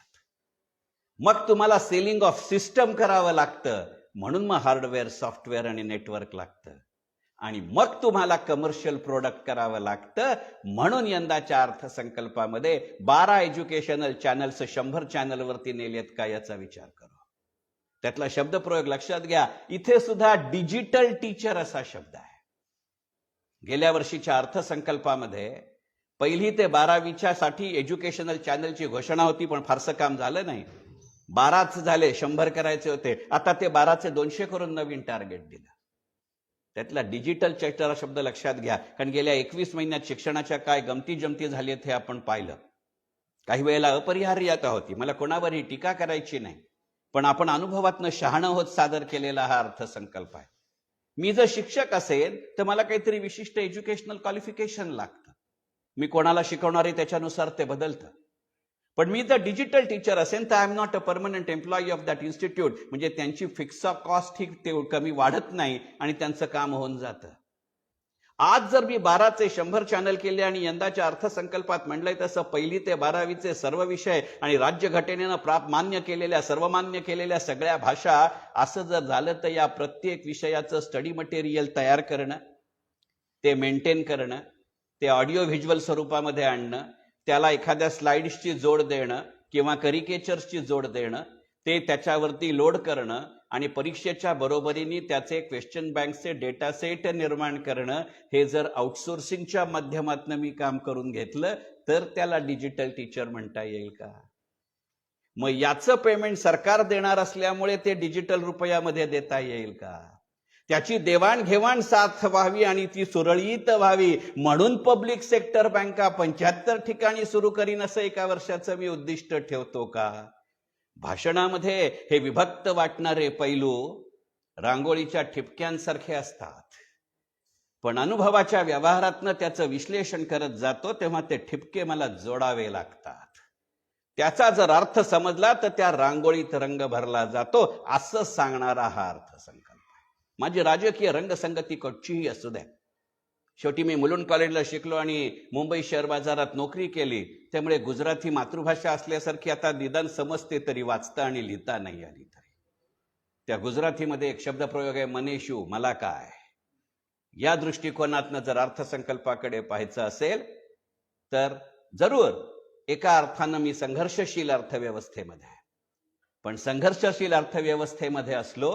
[SPEAKER 2] मग तुम्हाला सेलिंग ऑफ सिस्टम करावं लागतं, म्हणून मग हार्डवेअर, सॉफ्टवेअर आणि नेटवर्क लागतं. आणि मग तुम्हाला कमर्शियल प्रोडक्ट करावं लागतं. म्हणून यंदाच्या अर्थसंकल्पामध्ये 12 एज्युकेशनल चॅनल्स 100 चॅनलवरती नेलेत का याचा विचार करू. त्यातला शब्दप्रयोग लक्षात घ्या. इथे सुद्धा डिजिटल टीचर असा शब्द आहे. गेल्या वर्षीच्या अर्थसंकल्पामध्ये 1ली ते 12वीच्या साठी एज्युकेशनल चॅनलची घोषणा होती, पण फारसं काम झालं नाही. 12च झाले, 100 करायचे होते. आता ते 12चे 200 करून नवीन टार्गेट दिलं. त्यातला डिजिटल चॅप्टर हा शब्द लक्षात घ्या, कारण गेल्या 21 महिन्यात शिक्षणाच्या काय गमती जमती झालीत हे आपण पाहिलं. काही वेळेला अपरिहार्यता होती, मला कोणावरही टीका करायची नाही, पण आपण अनुभवातनं शहाणं होत सादर केलेला हा अर्थसंकल्प आहे. मी जर शिक्षक असेल तर मला काहीतरी विशिष्ट एज्युकेशनल क्वालिफिकेशन लागतं. मी कोणाला शिकवणारे त्याच्यानुसार ते बदलतं. पण मी जर डिजिटल टीचर असेल तर I am not a permanent employee of that institute. म्हणजे त्यांची फिक्स कॉस्ट ही ते कमी वाढत नाही आणि त्यांचं काम होऊन जातं. आज जर मी 12चे 100 चॅनल केले आणि यंदाच्या अर्थसंकल्पात म्हणलंय तसं 1ली ते 12वीचे सर्व विषय आणि राज्यघटनेनं सर्वमान्य केलेल्या सगळ्या भाषा, असं जर झालं तर या प्रत्येक विषयाचं स्टडी मटेरियल तयार करणं, ते मेंटेन करणं, ते ऑडिओ व्हिज्युअल स्वरूपामध्ये आणणं, त्याला एखाद्या स्लाइड्सची जोड देणं किंवा करिकेचर्सची जोड देणं, ते त्याच्यावरती लोड करणं आणि परीक्षेच्या बरोबरीने त्याचे क्वेश्चन बँकचे डेटा सेट निर्माण करणं, हे जर आउटसोर्सिंगच्या माध्यमातून मी काम करून घेतलं तर त्याला डिजिटल टीचर म्हणता येईल का? मग याचं पेमेंट सरकार देणार असल्यामुळे ते डिजिटल रुपयामध्ये देता येईल का? त्याची देवाणघेवाण साथ व्हावी आणि ती सुरळीत व्हावी म्हणून पब्लिक सेक्टर बँका 75 ठिकाणी सुरू करीन असं एका वर्षाचं मी उद्दिष्ट ठेवतो का? भाषणामध्ये हे विभक्त वाटणारे पैलू रांगोळीच्या ठिपक्यांसारखे असतात, पण अनुभवाच्या व्यवहारातनं त्याचं विश्लेषण करत जातो तेव्हा ते ठिपके मला जोडावे लागतात. त्याचा जर अर्थ समजला तर त्या रांगोळीत रंग भरला जातो, असं सांगणारा हा अर्थसंकल्प आहे. माझी राजकीय रंगसंगती कुठचीही असू द्या, शेवटी मी मुलुंड कॉलेजला शिकलो आणि मुंबई शेअर बाजारात नोकरी केली, त्यामुळे गुजराती मातृभाषा असल्यासारखी आता निदान समजते तरी वाचता आणि लिहिता नाही आली तरी. त्या गुजरातीमध्ये एक शब्दप्रयोग आहे, मनेशू मला काय. या दृष्टिकोनातनं जर अर्थसंकल्पाकडे पाहायचं असेल तर जरूर एका अर्थानं मी संघर्षशील अर्थव्यवस्थेमध्ये आहे, पण संघर्षशील अर्थव्यवस्थेमध्ये असलो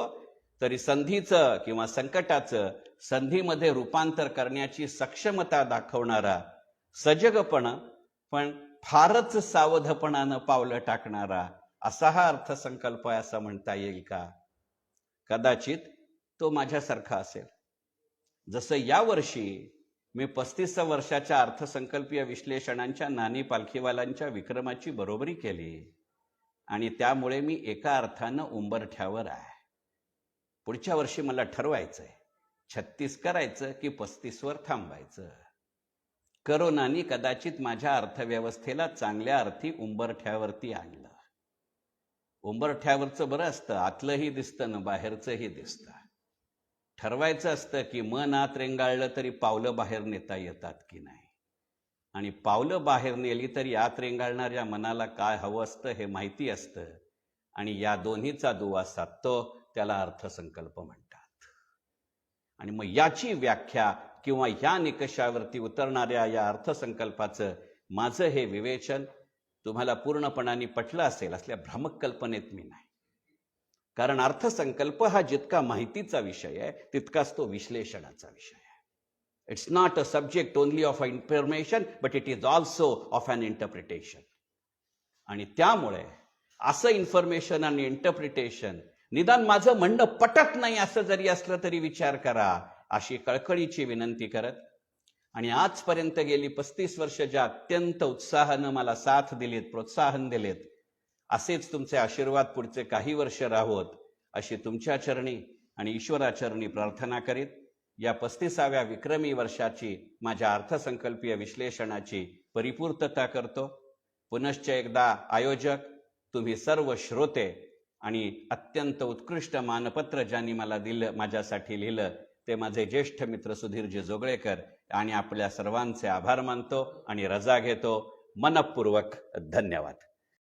[SPEAKER 2] तरी संधीचं किंवा संकटाचं संधीमध्ये रूपांतर करण्याची सक्षमता दाखवणारा, सजगपणा पण फारच सावधपणानं पावलं टाकणारा असा हा अर्थसंकल्प आहे असं म्हणता येईल का? कदाचित तो माझ्यासारखा असेल. जसं यावर्षी मी 35 वर्षाच्या अर्थसंकल्पीय विश्लेषणांच्या नानी पालखीवालांच्या विक्रमाची बरोबरी केली आणि त्यामुळे मी एका अर्थानं उंबरठ्यावर आहे. पुढच्या वर्षी मला ठरवायचंय 36 करायचं की 35वर थांबायचं. करोनानी कदाचित माझ्या अर्थव्यवस्थेला चांगल्या अर्थी उंबरठ्यावरती आणलं. उंबरठ्यावरचं बरं असतं, आतलंही दिसतं ना बाहेरचंही दिसतं. ठरवायचं असतं की मन आत रेंगाळलं तरी पावलं बाहेर नेता येतात की नाही, आणि पावलं बाहेर नेली तरी आत रेंगाळणाऱ्या मनाला काय हवं असतं हे माहिती असतं, आणि या दोन्हीचा दुवा साधतो त्याला अर्थसंकल्प म्हणतात. आणि मग याची व्याख्या किंवा या निकषावरती उतरणाऱ्या या अर्थसंकल्पाचं माझं हे विवेचन तुम्हाला पूर्णपणाने पटलं असेल असल्या भ्रामक कल्पनेत मी नाही. कारण अर्थसंकल्प हा जितका माहितीचा विषय आहे तितकाच तो विश्लेषणाचा विषय आहे. It's not a subject only of information but it is also of an interpretation. आणि त्यामुळे असं इन्फॉर्मेशन आणि इंटरप्रिटेशन निदान माझं म्हणणं पटत नाही असं जरी असलं तरी विचार करा अशी कळकळीची विनंती करत, आणि आजपर्यंत गेली 35 वर्ष ज्या अत्यंत उत्साहानं मला साथ दिलीत, प्रोत्साहन दिलेत, असेच तुमचे आशीर्वाद पुढचे काही वर्ष राहोत अशी तुमच्या चरणी आणि ईश्वराचरणी प्रार्थना करीत या 35व्या विक्रमी वर्षाची माझ्या अर्थसंकल्पीय विश्लेषणाची परिपूर्तता करतो. पुनश्च एकदा आयोजक, तुम्ही सर्व श्रोते आणि अत्यंत उत्कृष्ट मानपत्र ज्यांनी मला दिलं, माझ्यासाठी लिहिलं, ते माझे ज्येष्ठ मित्र सुधीरजी जोगळेकर आणि आपल्या सर्वांचे आभार मानतो आणि रजा घेतो. मनपूर्वक धन्यवाद.